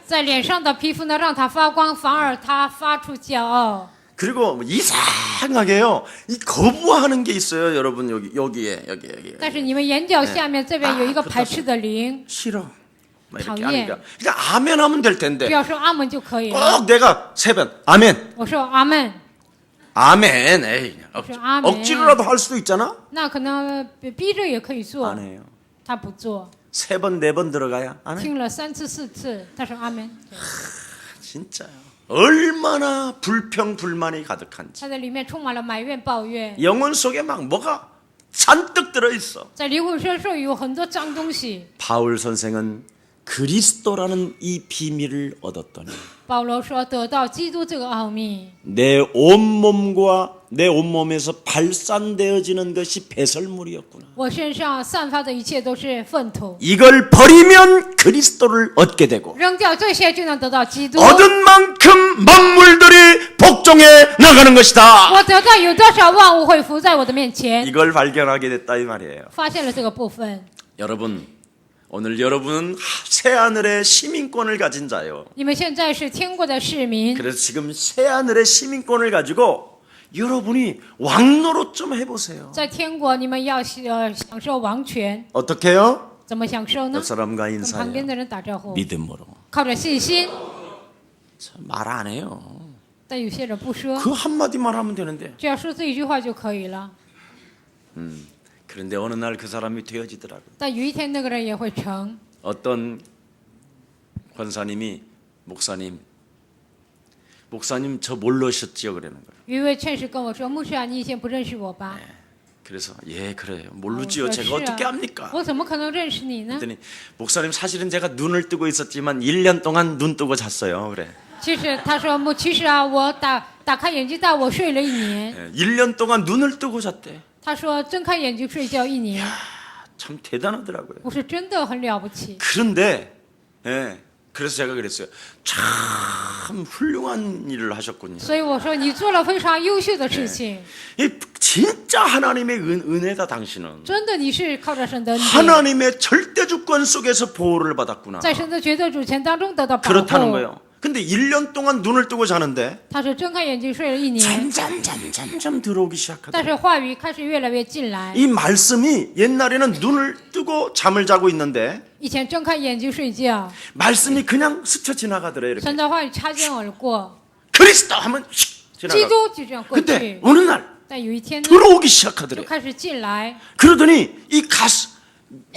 在脸上的皮肤呢，让它发光，反而它发出骄傲。 그리고 이상하게요. 이 거부하는 게 있어요, 여러분 여기에. 但是你们眼角下面这边有一个排斥的灵， 싫어. 막 이렇게讨厌。 하니까. 그러니까 아멘 하면 될 텐데. 只要说阿门就可以了。 꼭 내가 3번 아멘. 我说阿门， 아멘. 에이, 아멘. 억지로라도 할 수도 있잖아. 那可能逼着也可以做 안 ， 해요. 他不做， 3번 4번 들어가야 아멘. 听了3次4次，他说阿门。 진짜요. 얼마나 불평 불만이 가득한지. 他在里面充满了埋怨抱怨， 영혼 속에 막 뭐가 잔뜩 들어 있어. 在灵魂深处有很多脏东西。 바울 선생은 그리스도라는 이 비밀을 얻었더니 保罗说，得到基督这个奥秘， 내 온몸과 내 온몸에서 발산되어지는 것이 배설물이었구나. 我身上散发的一切都是粪土， 이걸 버리면 그리스도를 얻게 되고 扔掉这些就能得到基督。 얻은 만큼 만물들이 복종해 나가는 것이다. 我得到有多少万物会伏在我的面前， 이걸 발견하게 됐다 이 말이에요. 发现了这个部分。 여러분 오늘 여러분은 새하늘의 시민권을 가진 자예요. 你们现在是天国的市民， 그래서 지금 새하늘의 시민권을 가지고 여러분이 왕노릇 좀 해보세요. 在天国你们要享受王权， 어떻게 해요? 怎么享受呢 옆 ？ 사람과 跟旁边 인사해요. 的人打招呼， 믿음으로. 靠着信心。 말 안 해요. 但有些人不说， 그 한마디 말하면 되는데. 只要说这一句话就可以了。 그런데 어느 날 그 사람이 되어지더라고요. 但有一天那个人也会成。 어떤 권사님이 목사님 저 모르셨지요 그러는 거예요. 有一位劝士跟我说：“牧师啊，你以前不认识我吧？” 그래서 예 그래요. 我 모르지요. 说 제가 是 어떻게 啊 합니까? 我怎么可能认识你呢？ 그랬더니 목사님 사실은 제가 눈을 뜨고 있었지만 1년 동안 눈 뜨고 잤어요. 그래. 其实他说：“其实啊，我打开眼睛但我睡了1年。 1년 동안 눈을 뜨고 잤대. 他说睁开眼睛睡觉1年。 참 대단하더라고요. 我说真的很了不起。 그런데 예, 그래서 제가 그랬어요. 참 훌륭한 일을 하셨군요. 所以我说你做了非常优秀的事情， 이 진짜 하나님의 은혜다 당신은. 真的你是靠着神的恩典， 하나님의 절대 주권 속에서 보호를 받았구나. 在神的绝对主权当中得到保 그렇다는 护。 거예요. 근데 1년 동안 눈을 뜨고 자는데 他说睁开眼睛睡了1年， 점점 들어오기 시작하다. 但是话语开始越来越进来。 이 말씀이 옛날에는 눈을 뜨고 잠을 자고 있는데 以前睁开眼睛睡觉， 말씀이 그냥 스쳐 지나가더래 이렇게. 神的话语擦肩而过， 그리스도 하면 휙 基 지나가. 督就这样过 근데 去。 어느 날 但有一天呢， 들어오기 就 시작하더래. 开始进来， 그러더니 이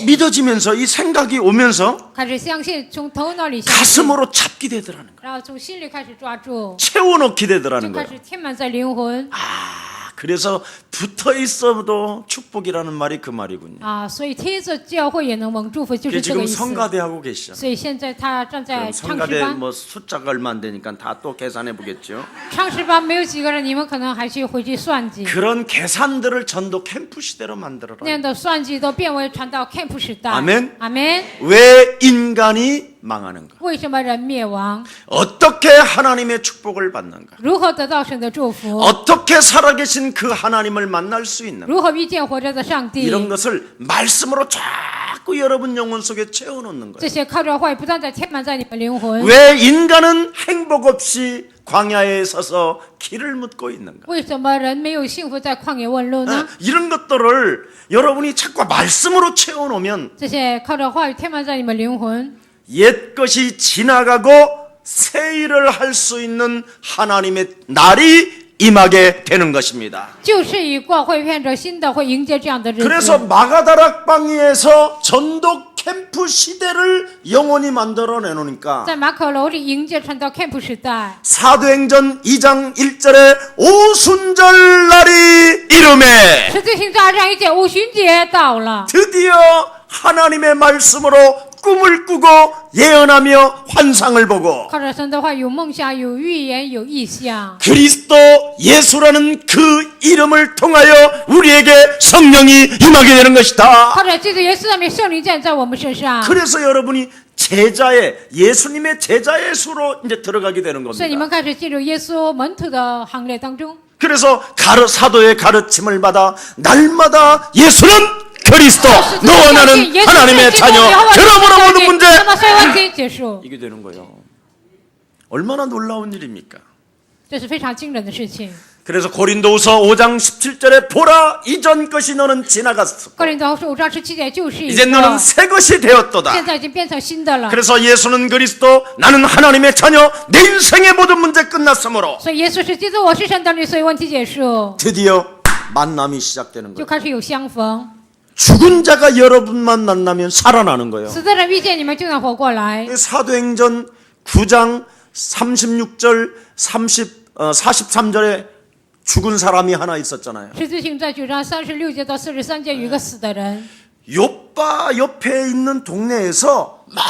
믿어지면서 이 생각이 오면서 开始相信，从头脑里相信， 가슴으로 잡게 되더라는 거예요. 然后从心里开始抓住， 채워넣게 就 되더라는 开 거예요. 始填满在灵魂 그래서 붙어 있어도 축복이라는 말이 그 말이군요. 啊，所以贴着教会也能蒙祝福，就是 그게 这个 지금 意思。 성가대 하고 계시잖아요. 所以现在他站在 그럼 唱诗 성가대 班， 뭐 숫자가 얼마 안 되니까 다 또 계산해 보겠죠. 唱诗班没有几个人，你们可能还去回去算计， 그런 계산들을 전도 캠프 시대로 만들어라. 那样的算计都变为传到 camp 时代。 아멘 阿门。 왜 인간이 망하는가? 为什么人灭亡？ 어떻게 하나님의 축복을 받는가? 如何得到神的祝福？ 어떻게 살아계신 그 하나님을 만날 수 있는가? 如何遇见活着的上帝？ 이런 것을 말씀으로 자꾸 여러분 영혼 속에 채워놓는 거예요. 这些靠着话语不断地填满在你们灵魂。 왜 인간은 행복 없이 광야에 서서 길을 묻고 있는가? 为什么人没有幸福在旷野问路呢？ 이런 것들을 여러분이 자꾸 말씀으로 채워놓으면 这些靠着话语填满在你们灵魂， 옛 것이 지나가고 새 일을 할 수 있는 하나님의 날이 임하게 되는 것입니다. 旧事已过，会变着新的，会迎接这样的日 그래서 子。 마가다락방에서 전도 캠프 시대를 영원히 만들어 내놓으니까 在马可楼里迎接传到 camp 时代， 사도행전 2장 1절에 오순절 날이 이름에 使徒行传2章1节五旬节到了， 드디어 하나님의 말씀으로 꿈을 꾸고 예언하며 환상을 보고 靠着神的话有梦想、有预言、有意象。 그리스도 예수라는 그 이름을 통하여 우리에게 성령이 임하게 되는 것이다. 靠着这个耶稣上面圣灵降在我们身上， 그래서 여러분이 제자의 예수님의 제자의 수로 이제 들어가게 되는 所以你 겁니다. 们开始进入耶稣门徒的行列当中。 그래서 사도의 가르침을 받아 날마다 예수는 그리스도, 너와 나는 하나님의 자녀, 들어보라 모든 문제 那么所有问题结束， 이게 되는 거예요. 얼마나 놀라운 일입니까? 这是非常惊人的事情。 그래서 고린도후서 5장 17절에 보라 이전 것이 너는 지나갔어. 哥林多后书5章17节就是一 이제 个， 너는 새 것이 되었도다. 现在已经变成新的了。 그래서 예수는 그리스도, 나는 하나님의 자녀, 내 인생의 모든 문제 끝났으므로 所以耶稣是基督，我是神的女，所以问题结束， 드디어 만남이 시작되는 就 거예요. 开始有相逢。 죽은 자가 여러분만 만나면 살아나는 거예요. 死的人遇见你们就能活过来。 사도행전 9장 36절 43절에 죽은 사람이 하나 있었잖아요. 十字行在9章36节到43节有一个死的人， 요빠 옆에 있는 동네에서 막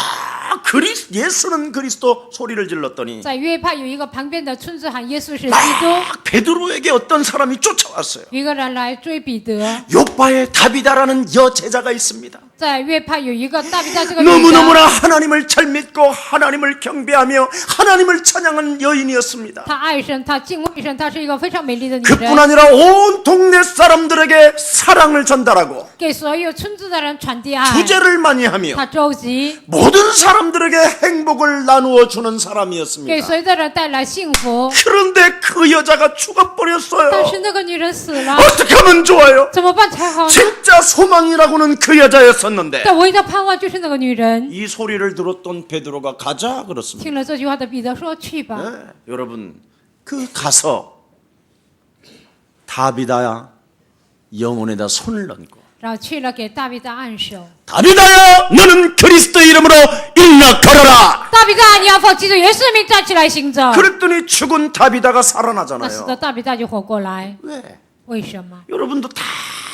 예수는 그리스도 소리를 질렀더니 在约帕有一个旁边的村子喊耶稣是基督， 막 베드로에게 어떤 사람이 쫓아왔어요. 有一个人来追彼得。 요빠에 다비다라는 여제자가 있습니다. 在约帕有一个大比大这个女 너무너무나 的， 하나님을 잘 믿고 하나님을 경배하며 하나님을 찬양한 여인이었습니다. 她爱神，她敬畏神，她是一个非常美丽的女 그뿐 人， 아니라 온 동네 사람들에게 사랑을 전달하고 给所有村子的人传递爱。 주제를 많이 하며 她召集， 모든 사람들에게 행복을 나누어 주는 给 사람이었습니다. 所有的人带来幸福。 그런데 그 여자가 但 죽어버렸어요. 是那个女人死了， 어떻게 하면 좋아요? 怎么办才好呢？ 진짜 소망이라고는 그 여자였었는데 但唯一的盼望就是那个女人。 이 소리를 들었던 베드로가 가자 그렇습니다. 听了这句话的彼得说：“去吧。 네, 여러분 그 가서 다비다야 영혼에다 손을 얹고 然后去了，给大卫的按手。 다비다야 너는 그리스도 이름으로 일어나 걸어라. 大卫大，你要奉基督耶稣的名站起来行走。 그랬더니 죽은 다비다가 那死 살아나잖아요. 的大卫大就活过来， 왜? 为什么？ 여러분도 다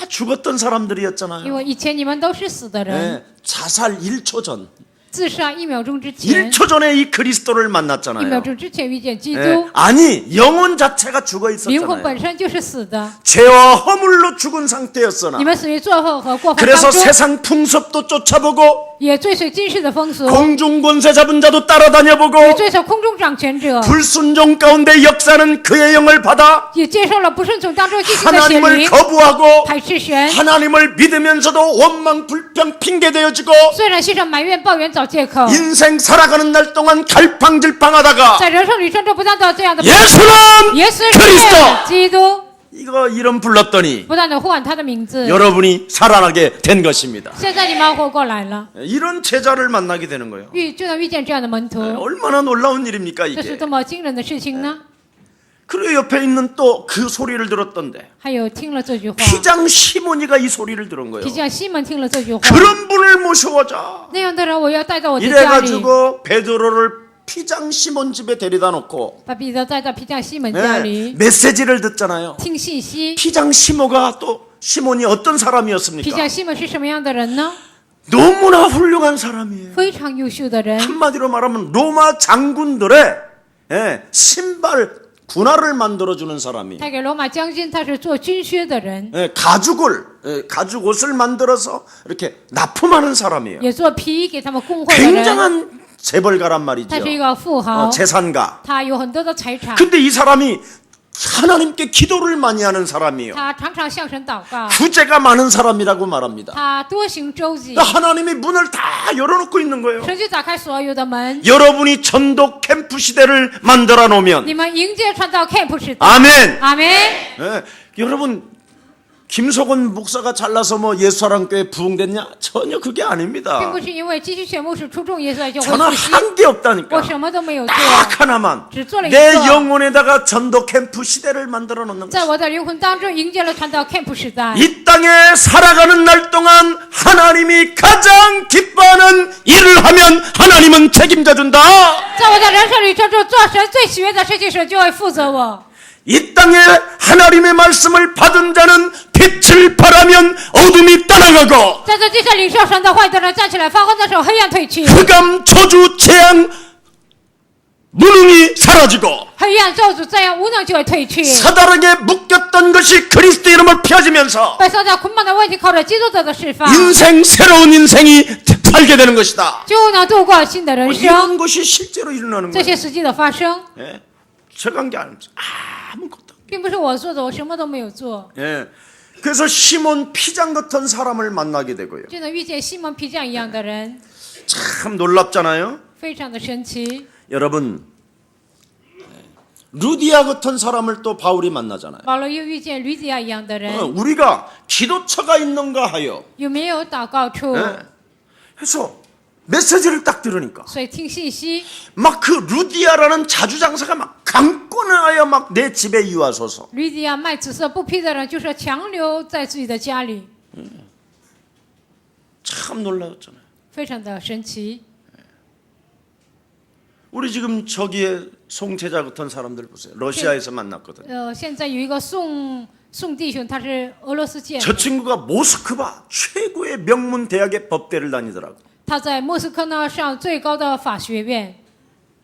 죽었던 因 사람들이었잖아요. 为以前你们都是死的人， 네, 자살 1초 전, 自杀1秒钟之前， 1초 전에 이 그리스도를 1秒 만났잖아요. 钟之前遇见基 네, 督， 아니 영혼 자체가 죽어 灵魂 있었잖아요. 本身就是死的。 죄와 허물로 죽은 상태였으나 你们死于罪恶和过犯 그래서 当中， 세상 풍습도 쫓아보고 也追随今世的风俗， 공중 권세 잡은 자도 따라다녀보고 也追求空中掌权者， 불순종 가운데 역사는 그의 영을 받아 也接受了不顺从当中进行的邪 하나님을 灵， 거부하고 排斥神。 하나님을 믿으면서도 원망 불평 핑계대어지고 虽然牺牲埋怨、抱怨、找借口， 인생 살아가는 날 동안 갈팡질팡하다가 在人生旅程中不断的这样的， 예수는 耶稣 그리스도 是基督， 이거 이름 불렀더니 不断的呼喊他的名字。 여러분이 살아나게 된 것입니다. 现在你们活过来了， 이런 제자를 만나게 되는 거예요. 就能遇见这样的门徒， 얼마나 놀라운 일입니까 这是 이게. 多么惊人的事情呢？ 그리고 옆에 있는 또 그 소리를 들었던데 还有听了这句话， 피장 시몬이가 이 소리를 들은 거예요. 皮匠西门听了这句话， 그런 분을 모셔오자. 那样的人我要带到我的家里， 이래가지고 베드로를 피장 시몬 집에 데려다 놓고 把彼得带到皮匠西门家 네, 里， 메시지를 듣잖아요. 听信息。 피장 시모가 또 시몬이 어떤 皮 사람이었습니까? 匠西门是什么样的人呢？ 너무나 훌륭한 사람이에요. 非常优秀的人， 한마디로 말하면 로마 장군들의 신발 군화를 만들어주는 사람이 他给罗马将军，他是做军靴的人， 가죽 옷을 만들어서 이렇게 납품하는 사람이에요. 也做皮给他们供货的人。 굉장한 재벌가란 他 말이죠. 是一个富豪， 재산가. 他有很多的财产， 근데 이 사람이 하나님께 기도를 많이 하는 사람이에요. 他常常向神祷告， 구제가 많은 사람이라고 말합니다. 他多行周济， 하나님이 문을 다 열어놓고 있는 거예요. 神就打开所有的门。 여러분이 전도 캠프 시대를 만들어 놓으면 你们迎接传道 camp 时代， 아멘. 阿门。 예, 여러분 김석원 목사가 잘나서 뭐 예수사랑교회 부흥됐냐? 전혀 그게 并 아닙니다. 不是因为继续选牧师出众耶稣就会 저는 复兴， 한 게 없다니까. 我什么都没有做， 딱 하나만. 只做了一 내 个， 영혼에다가 전도 캠프 시대를 만들어 놓는 在 거예요. 我的灵魂当中迎接了传道 camp 时代。 이 땅에 살아가는 날 동안 하나님이 가장 기뻐하는 일을 하면 하나님은 책임져 준다. 在我的人生旅程中做神最喜悦的事情，神就会负责我。 이 땅에 하나님의 말씀을 받은 자는 빛을 발하면 어둠이 떠나가고 在这地上领受神的话语的人站起来发光的时候，黑暗退去， 흑암 저주 재앙 무능이 사라지고 黑暗咒诅这样无能就会退去。 사단에게 묶였던 것이 그리스도 이름을 피하지면서 被撒旦捆绑的问题靠着基督者的释放， 인생 새로운 인생이 살게 되는 것이다. 就能度过新的人生。 이런 것이 실제로 일어나는 这些 거예요. 实际的发生， 예? 제가 한 게 아닙니다. 아무것도. 并不是我做的，我什么都没有做， 예. 그래서 시몬 피장 같은 사람을 만나게 되고요. 就能遇见西门皮匠一样的人， 참 놀랍잖아요. 非常的神奇。 여러분 루디아 같은 사람을 또 바울이 만나잖아요. 保罗又遇见吕底亚一样的人， 우리가 기도처가 있는가 하여. 有没有祷告处？ 예. 그래서 메시지를 딱 들으니까 所以听信息， 막 그 루디아라는 자주장사가 막 강권하여 막 내 집에 이와서서 吕底亚卖紫色布匹的人，就说强留在自己的家里， 참 놀라웠잖아요. 非常的神奇。 우리 지금 저기에 송태자 같은 사람들 보세요. 러시아에서 만났거든요. 现在有一个宋弟兄，他是俄罗斯建的， 저 친구가 모스크바 최고의 명문 대학의 법대를 다니더라고. 他在莫斯科呢上最高的法学院，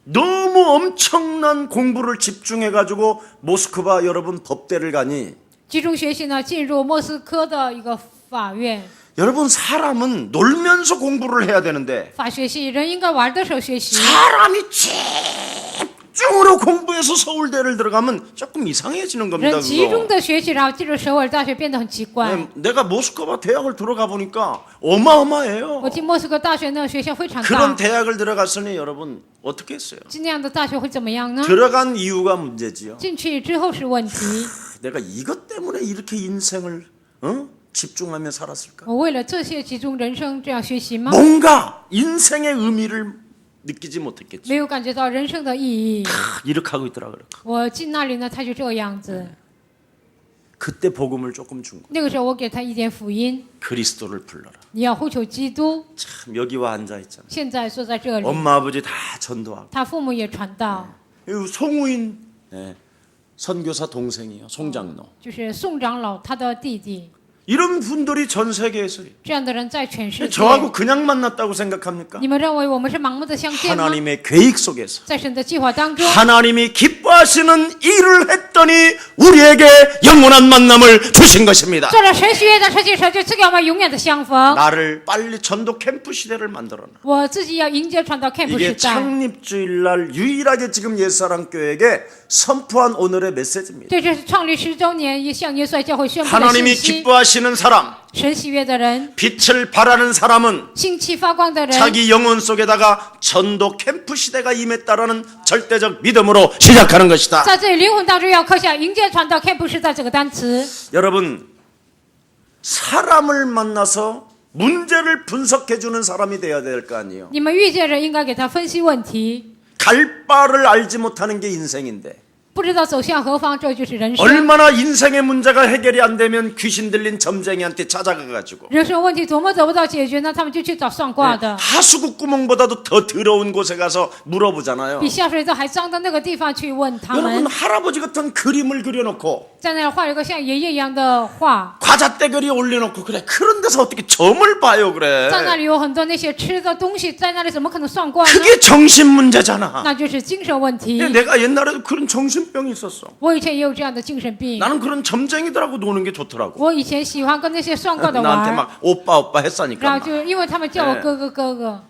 너무 엄청난 공부를 집중해 가지고 모스크바 여러분 법대를 가니 集中学习呢进入莫斯科的一个法院。 여러분 사람은 놀면서 공부를 해야 되는데 法学系人应该玩的时候学习， 사람이 집중으로 공부해서 서울대를 들어가면 조금 이상해지는 겁니다. 人集中 그거. 的学习，然后进入首尔大学变得很奇怪。 내가 모스크바 대학을 들어가 보니까 어마어마해요. 我进莫斯科大学那个学校非常 그런 大， 대학을 들어갔으니 여러분 어떻게 했어요? 进那样的大学会怎么样呢？ 들어간 이유가 문제지요. 进去之后是问题。 내가 이것 때문에 이렇게 인생을 집중하며 살았을까? 我为了这些集中人生这样学习吗？ 뭔가 인생의 의미를 느끼지 못했겠지. 没有感觉到人生的意义。 이렇게 하고 있더라 그래. 我进那里呢，他就这个样子。 그때 복음을 조금 준 거. 那个时候我给他一点福音， 그리스도를 불러라. 你要呼求基督。 참 여기 와 앉아 있잖아. 现在坐在这里， 엄마 아버지 다 전도하고. 他父母也传道， 이 송우인 선교사 동생이요. 송장로. 就是宋长老他的弟弟。 이런 분들이 전 세계에서 这样的人在全世界， 저하고 그냥 만났다고 생각합니까? 你们认为我们是盲目的相见吗？ 하나님의 계획 속에서 在神的计划当中， 하나님이 기뻐하시는 일을 했더니 우리에게 영원한 만남을 주신 것입니다. 做了神喜悦的事情时，就赐给我们永远的相逢。 나를 빨리 전도 캠프 시대를 만들어놔. 我自己要迎接传道 camp 时 이게 代， 창립주일날 유일하게 지금 옛사랑 교회에게 선포한 오늘의 메시지입니다. 这就是创立10周年向耶稣爱教会宣布的 하나님이 信息。 기뻐하시는 사람, 神喜悦的人， 빛을 발하는 사람은 兴起发光的人， 자기 영혼 속에다가 전도 캠프 시대가 임했다라는 절대적 믿음으로 시작하는 것이다. 在自己灵魂当中要刻下迎接传道 camp 时代这个单词。 여러분, 사람을 만나서 문제를 분석해주는 사람이 되어야 될 거 아니에요. 你们遇见人应该给他分析问题， 갈 바를 알지 못하는 게 인생인데 不知道走向何方，这就是人生。 얼마나 인생의 문제가 해결이 안 되면 귀신 들린 점쟁이한테 찾아가가지고 人生问题多么得不到解决呢？他们就去找算卦的， 하수구 구멍보다도 더 더러운 곳에 가서 물어보잖아요. 比下水道还脏的那个地方去问他 여러분 们， 할아버지 같은 그림을 그려놓고 在那儿画了一个像爷爷一样的画， 과자 떼거리 올려놓고 그래 그런 데서 어떻게 점을 봐요 在那 그래. 里有很多那些吃的东西，在那里怎么可能算卦呢？ 그게 정신 문제잖아. 那就是精神问题。 내가 옛날에도 그런 정신병이 있었어. 我以前也有这样的精神病， 나는 그런 점쟁이들하고 노는 게 좋더라고. 我以前喜欢跟那些算卦的 나한테 玩， 막 오빠 然 했으니까 后 막. 就因为他们叫我哥哥哥哥，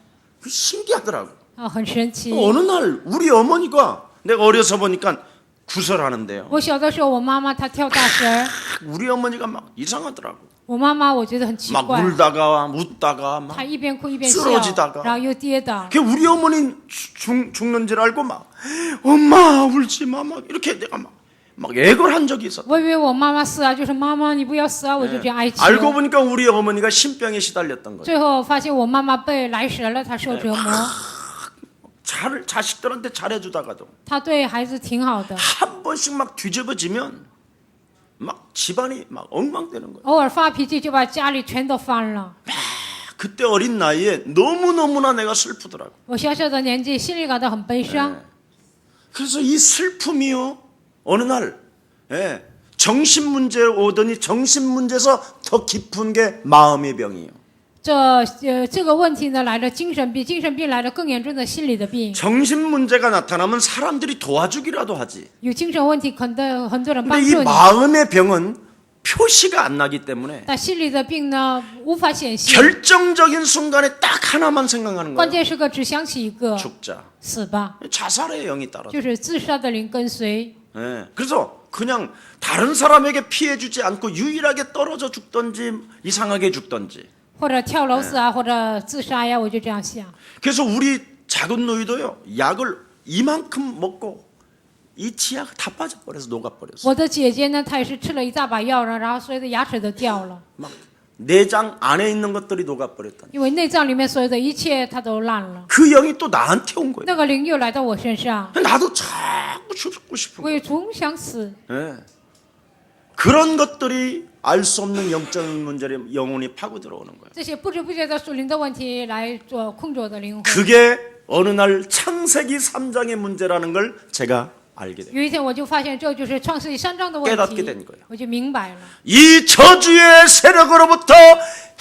신기하더라고. 啊，很神奇。 어느 날 우리 어머니가 내가 어려서 보니까 구설하는데요. 我小的时候，我妈妈她跳大神儿， 우리 어머니가 막 이상하더라고. 我妈妈我觉得很奇 막 怪， 울다가 웃다가 막. 她一边哭一边笑 쓰러지다가 ，然后又跌倒。 그 우리 어머니 죽는 줄 알고 막 엄마 울지 마 막 이렇게 내가 막 애걸한 적이 있었다. 我以为我妈妈死啊，就是妈妈你不要死啊，我就这样哀求。 알고 보니까 우리 어머니가 신병에 시달렸던 거예요. 最后发现我妈妈被来蛇了，她受折磨。 자식들한테 잘해주다가도 她对孩子挺好的， 한 번씩 막 뒤집어지면 막 집안이 막 엉망되는 거예요. 偶尔发脾气就把家里全都翻了。 그때 어린 나이에 너무너무나 내가 슬프더라고. 我小小的年纪，心里感到很悲伤。 그래서 이 슬픔이요 어느 날 정신 문제 오더니 정신 문제에서 더 깊은 게 마음의 병이에요. 这个问题呢来了精神病，精神病来了更严重的心理的病。 정신 문제가 나타나면 사람들이 도와주기라도 하지. 有精神问题，很多人帮 근데 이 助你， 마음의 병은 표시가 안 나기 때문에 但心理的病呢无法显现。 결정적인 순간에 딱 하나만 생각하는 关 거예요. 键时刻只想起一个， 죽자. 死吧， 자살의 영이 따라. 就是自杀的灵跟随。 예. 그래서 그냥 다른 사람에게 피해 주지 않고 유일하게 떨어져 죽던지 이상하게 죽던지. 或者跳楼死啊，或者自杀呀，我就这样想。 그래서 우리 작은 노이도요. 약을 이만큼 먹고 이 치아가 다 빠져버려서 녹아버렸어. 我的姐姐呢，她也是吃了一大把药了，然后所有的牙齿都掉了， 막 내장 안에 있는 것들이 녹아버렸다. 因为内脏里面所有的一切它都烂了。 그 영이 또 나한테 온 거예요. 那个灵又来到我身上， 나도 자꾸 죽고 싶은 我 거예요. 也总想死。 예. 그런 것들이 알 수 없는 영적인 문제를 영혼이 파고 들어오는 거예요. 这些不知不觉的属灵的问题来做控制我的灵魂。 그게 어느 날 창세기 3장의 문제라는 걸 제가 알게 돼요. 有一天我就发现这就是创世纪3章的问 깨닫게 题 된 거예요. ，我就明白了。 이 저주의 세력으로부터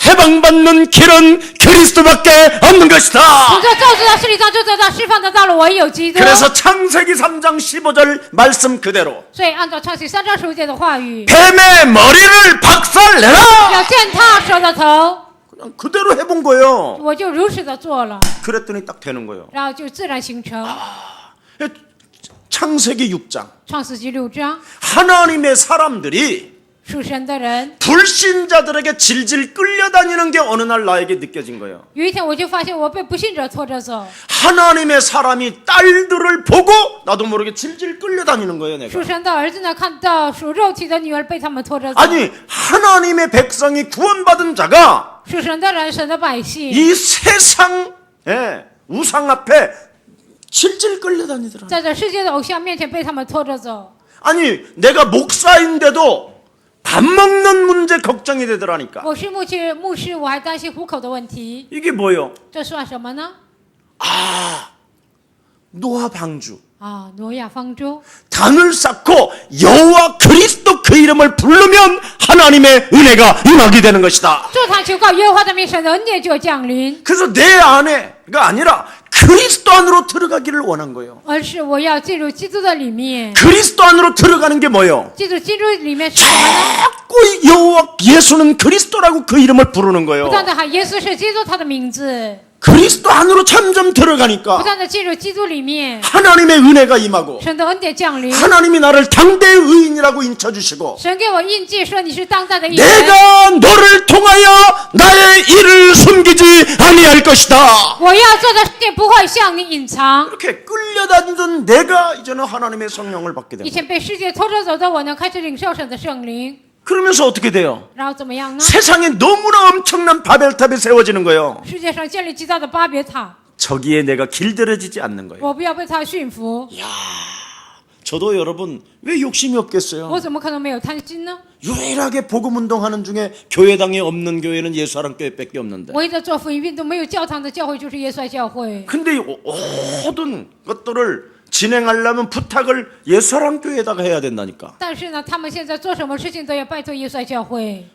해방받는 길은 그리스도밖에 없는 것이다. 从这咒诅的势力当中得到释放的道路，唯有基督。 그래서 창세기 3장 15절 말씀 그대로 所以按照创世纪3章15节的话语， 뱀의 머리를 박살내라. 要践踏蛇的头， 그냥 그대로 해본 거예요. 我就如实的做了， 그랬더니 딱 되는 거예요. 然后就自然形成。 창세기 6장 创世纪6章， 하나님의 사람들이 属神的人， 불신자들에게 질질 끌려다니는 게 어느 날 나에게 느껴진 거예요. 有一天我就发现我被不信者拖着走， 하나님의 사람이 딸들을 보고 나도 모르게 질질 끌려다니는 거예요. 내가. 属神的儿子呢看到属肉体的女儿被他们拖着走， 아니 하나님의 백성이 구원받은 자가 属神的人，神的百姓， 이 세상 우상 앞에 질질 끌려다니더라. 在这世界的偶像面前被他们拖着走。 아니 내가 목사인데도 밥 먹는 문제 걱정이 되더라니까. 我是牧师，我还担心糊口的问题， 이게 뭐예요? 这算什么呢？ 노아 방주. 啊，挪亚方舟， 단을 쌓고 여호와 그리스도 그 이름을 부르면 하나님의 은혜가 임하게 되는 것이다. 坐堂求告耶和华的名，神的恩典就降临。 그래서 내 안에가 아니라 그리스도 안으로 들어가기를 원한 거예요. 而是我要进入基督的里面， 그리스도 안으로 들어가는 게 뭐예요? 进入里面是什么呢？ 자꾸 여호와 예수는 그리스도라고 그 이름을 부르는 不 거예요. 断的喊耶稣是基督，他的名字， 그리스도 안으로 점점 不 들어가니까 断的进入基督里面， 하나님의 은혜가 임하고 神的恩典降临。 하나님이 나를 당대의 의인이라고 인쳐주시고 神给我印记说你是当代的艺人， 내가 너를 통하여 나의 일을 숨기지 아니할 것이다. 我要做的事情不会向你隐藏。 이렇게 끌려다니던 내가 이제는 하나님의 성령을 받게 以 됩니다. 前被世界拖着走的我呢，开始领受神的圣灵， 그러면서 어떻게 돼요? 然后怎么样呢？ 세상에 너무나 엄청난 바벨탑이 세워지는 거예요. 世界上建立极大的巴别塔， 저기에 내가 길들여지지 않는 거예요. 我不要被他驯服， 저도 여러분 왜 욕심이 我 없겠어요? 怎么可能没有贪心呢？ 유일하게 복음 운동하는 중에 교회당에 없는 교회는 예수사랑 교회밖에 없는데. 唯一的做福音运动没有教堂的教会就是耶稣爱教会。 근데 이 모든 것들을 진행하려면 부탁을 예수사랑 교회에다가 해야 된다니까. 但是呢，他们现在做什么事情都要拜托耶稣爱教会。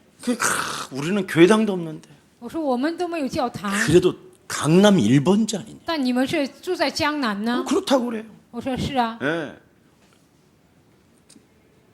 우리는 교회당도 없는데. 我说我们都没有教堂， 그래도 강남 1번지 아니냐. 但你们是住在江南呢？ 그렇다고 그래요. 我说是啊， 예.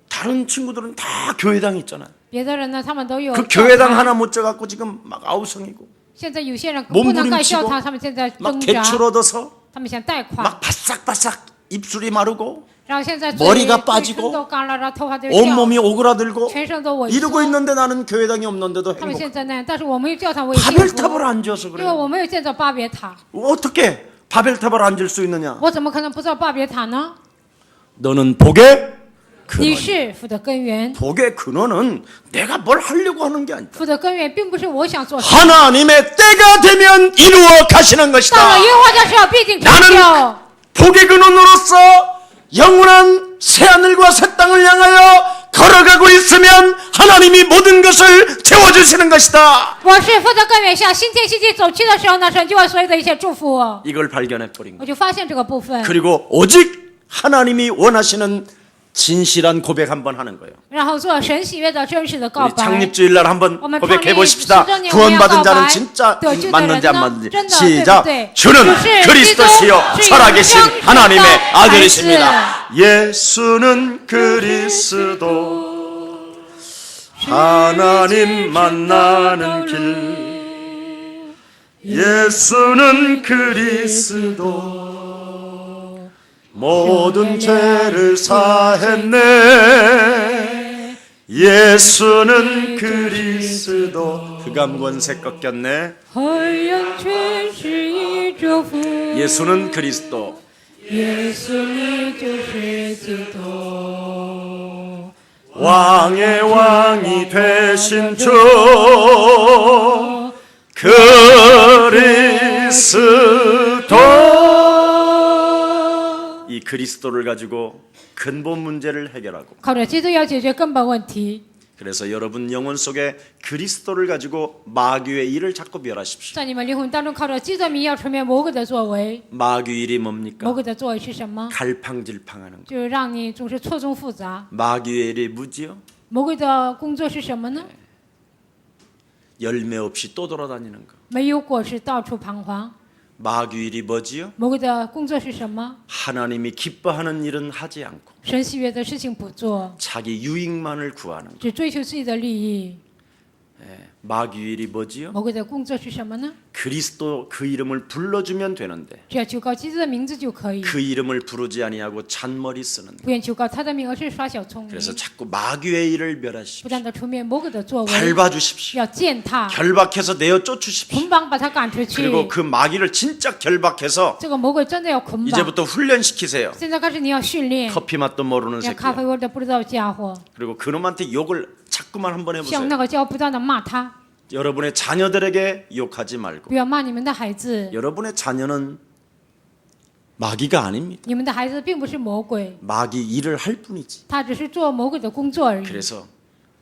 다른 친구들은 다 교회당 있잖아요. 别的人呢，他们都有 그 教 교회당 堂。 하나 못 져갖고 지금 막 아우성이고 现在有些人不能盖教堂，他们现在 막 挣扎， 대출 얻어서 他们想贷款， 막 바싹바싹 입술이 마르고 然后现在 머리가 嘴 빠지고 唇都干了，然后头发都掉， 온몸이 오그라들고 全身都萎 이러고 缩。 있는데 나는 교회당이 없는데도 他们 행복해. 现在那样，但是我没有教堂，我也幸 바벨탑을 福， 안 지어서 因为 그래요. 我没有建造巴别塔， 어떻게 바벨탑을 안 지을 수 있느냐? 我怎么可能不造巴别塔呢？ 너는 복의 你 근원. 是福的根源， 복의 근원은 내가 뭘 하려고 하는 게 아니다. 福的根源并不是我想做什么， 하나님의 때가 되면 이루어 가시는 到 것이다. 了耶和华的时候必定成 나는 就。 복의 근원으로서 영원한 새하늘과 새 땅을 향하여 걸어가고 있으면 하나님이 모든 것을 채워주시는 것이다. 我是福的根源，向新天新地走去的时候呢，神就会所有的一切祝福我。 이걸 발견해버린 거예요. 我就发现这个部分， 그리고 오직 하나님이 원하시는 진실한 고백 한번 하는 거예요. 然后做神喜悦的真实的告 우리 白。 창립주일날 한번 我们 고백해 创立 보십시다. 10周年 구원받은 자는 我们要告白 진짜 得救的 맞는지 人 안 呢 맞는지 真的 시작. 对不对 주는 主是 그리스도시요 基督是 살아계신 永生 하나님의 的孩 아들이십니다. 예수는 그리스도 하나님 만나는 길 예수는 그리스도 모든 죄를 사했네 예수는 그리스도 흑암권세 꺾였네 黑暗全是一祝福 예수는 그리스도 耶稣你就是基督 왕의 왕이 되신 주 그리스도 이 그리스도를 가지고 근본 문제를 해결하고 靠着基督要解决根本问题 그래서 여러분 영혼 속에 그리스도를 가지고 마귀의 일을 자꾸 멸하십시오. 在你们灵魂当中靠着基督的名要成为魔鬼的作为 마귀 일이 뭡니까? 魔鬼的作为是什么 갈팡질팡하는 거. 就是让你总是错综复杂 마귀의 일이 무지요? 魔鬼的工作是什么呢 열매 없이 또 돌아다니는 거. 没有果实到处彷徨 마귀 일이 뭐지요? 魔鬼的工作是什么 하나님이 기뻐하는 일은 하지 않고 神喜悦的事情不做 자기 유익만을 구하는 거. 只追求自己的利益 마귀 일이 뭐지요? 魔鬼的工作是什么呢 그리스도 그 이름을 불러주면 되는데 只要求告基督的名字就可以 그 이름을 부르지 아니하고 잔머리 쓰는 거. 不愿求告他的名而是耍小聪明 그래서 자꾸 마귀의 일을 不 멸하십시오. 断的出面魔鬼的作为 밟아주십시오. 要践踏 결박해서 내어 쫓으십시오. 捆绑把他赶出去 그리고 그 마귀를 진짜 결박해서 这个魔鬼真的要捆绑 이제부터 훈련시키세요. 现在开始你要训练 커피 맛도 모르는 连咖 새끼. 啡味都不知道的家伙 그리고 그놈한테 욕을 자꾸만 한번 向 해보세요. 那个家伙不断的骂他 여러분의 자녀들에게 욕하지 말고 不要骂你们的孩子 여러분의 자녀는 마귀가 아닙니다. 你们的孩子并不是魔鬼 마귀 일을 할 뿐이지. 他只是做魔鬼的工作而已 그래서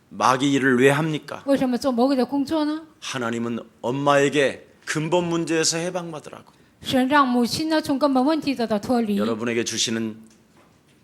마귀 일을 왜 합니까? 为什么做魔鬼的工作呢 하나님은 엄마에게 근본 문제에서 해방받으라고 神让母亲呢从根本问题得到脱离 여러분에게 주시는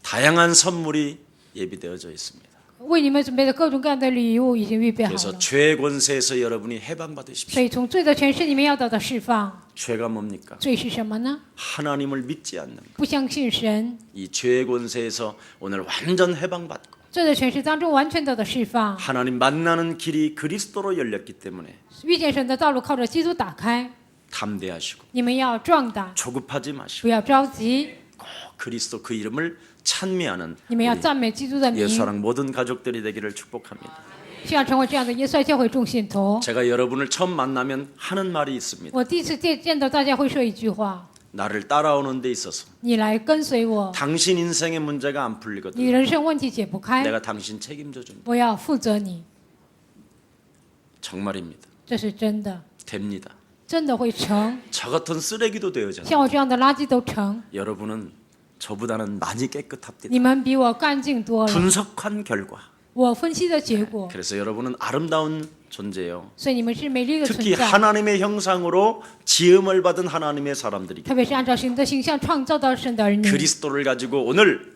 다양한 선물이 예비되어져 있습니다. 为你们准备的各种各样的礼物已经预备好 그래서 了 죄의 권세에서 여러분이 해방받으십시오. 所以从罪的权势里面要得到释放 죄가 뭡니까? 罪是什么呢 하나님을 믿지 않는 不相信神 이 죄의 권세에서 오늘 완전 해방받고 罪的权势当中完全得到释放 하나님 만나는 길이 그리스도로 열렸기 때문에 遇见神的道路靠着基督打开 담대하시고 你们要壮胆 조급하지 마시고 不要着急 꼭 그리스도 그 이름을 찬미하는 你们要赞美基督的名 예수사랑 모든 가족들이 되기를 축복합니다. 希望成为这样的耶稣爱教会众信徒 제가 여러분을 처음 만나면 하는 말이 있습니다. 我第一次见到大家会说一句话 나를 따라오는 데 있어서 你来跟随我 당신 인생의 문제가 안 你 풀리거든. 人生问题解不开 내가 당신 책임져 준다. 我要负责你 정말입니다. 这是真的 됩니다. 真的会成 저 같은 쓰레기도 되어잖아요. 像我这样的垃圾都成 여러분은 저보다는 많이 깨끗합니다. 你们比我干净多了 분석한 결과. 我分析的结果 그래서 여러분은 아름다운 존재예요. 所以你们是美丽的存 특히 在 하나님의 형상으로 지음을 받은 하나님의 사람들이 特别是按照神的形象创造到神的儿女 그리스도를 가지고 오늘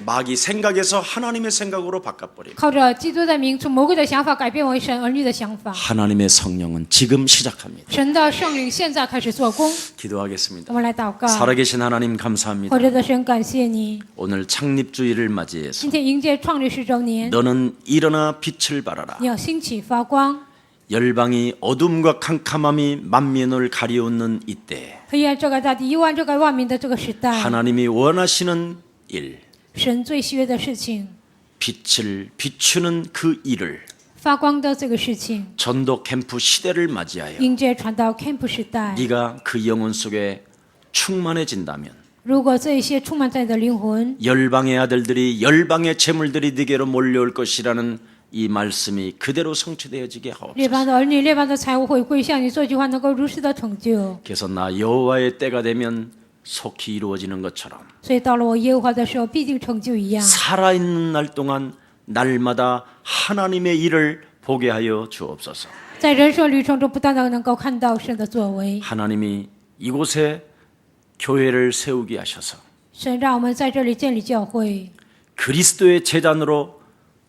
마귀 생각에서 하나님의 생각으로 바꿔버리고 靠着基督的名从魔鬼的想法改变为神儿女的想法 하나님의 성령은 지금 시작합니다. 神的圣灵现在开始做工 기도하겠습니다. 我们来祷告 살아계신 하나님 감사합니다. 活着的神感谢你 오늘 창립주의를 맞이해서 今天迎接创立10周年 너는 일어나 빛을 발하라. 你要兴起发光 열방이 어둠과 캄캄함이 만민을 가리우는 이때 黑暗遮盖大地幽暗遮盖万民的这个时代 하나님이 원하시는 일 神最喜悦的事情 빛을 비추는 그 일을 发光的这个事情 전도 캠프 시대를 맞이하여 迎接传道 camp 时代 네가 그 영혼 속에 충만해진다면 如果这一些充满在你的灵魂 열방의 아들들이 열방의 재물들이 네게로 몰려올 것이라는 이 말씀이 그대로 성취되어지게 列 하옵소서. 邦的儿女列邦的财物会归向你这句话能够如实的成就 그래서 나 여호와의 때가 되면 속히 이루어지는 것처럼 所以到了我耶和华的时候必定成就一样 살아있는 날 동안 날마다 하나님의 일을 보게 하여 주옵소서. 在人生旅程中不断的能够看到神的作为 하나님이 이곳에 교회를 세우게 하셔서 神让我们在这里建立教会 그리스도의 제단으로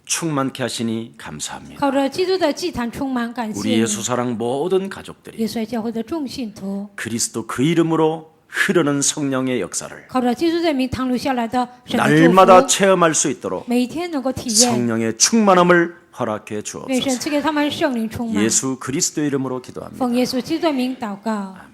충만케 하시니 감사합니다. 靠着基督的祭坛充满，感 우리 谢你 예수사랑 모든 가족들이 耶稣爱教会的众信徒， 그리스도 그 이름으로 흐르는 성령의 역사를 靠着基督的名淌流下来的神的祝 날마다 福， 체험할 수 있도록 每一天能够体验， 성령의 충만함을 허락해 愿神 주옵소서. 赐给他们圣灵充满。 예수 그리스도 이름으로 기도합니다. 奉耶稣基督的名祷告。 아멘.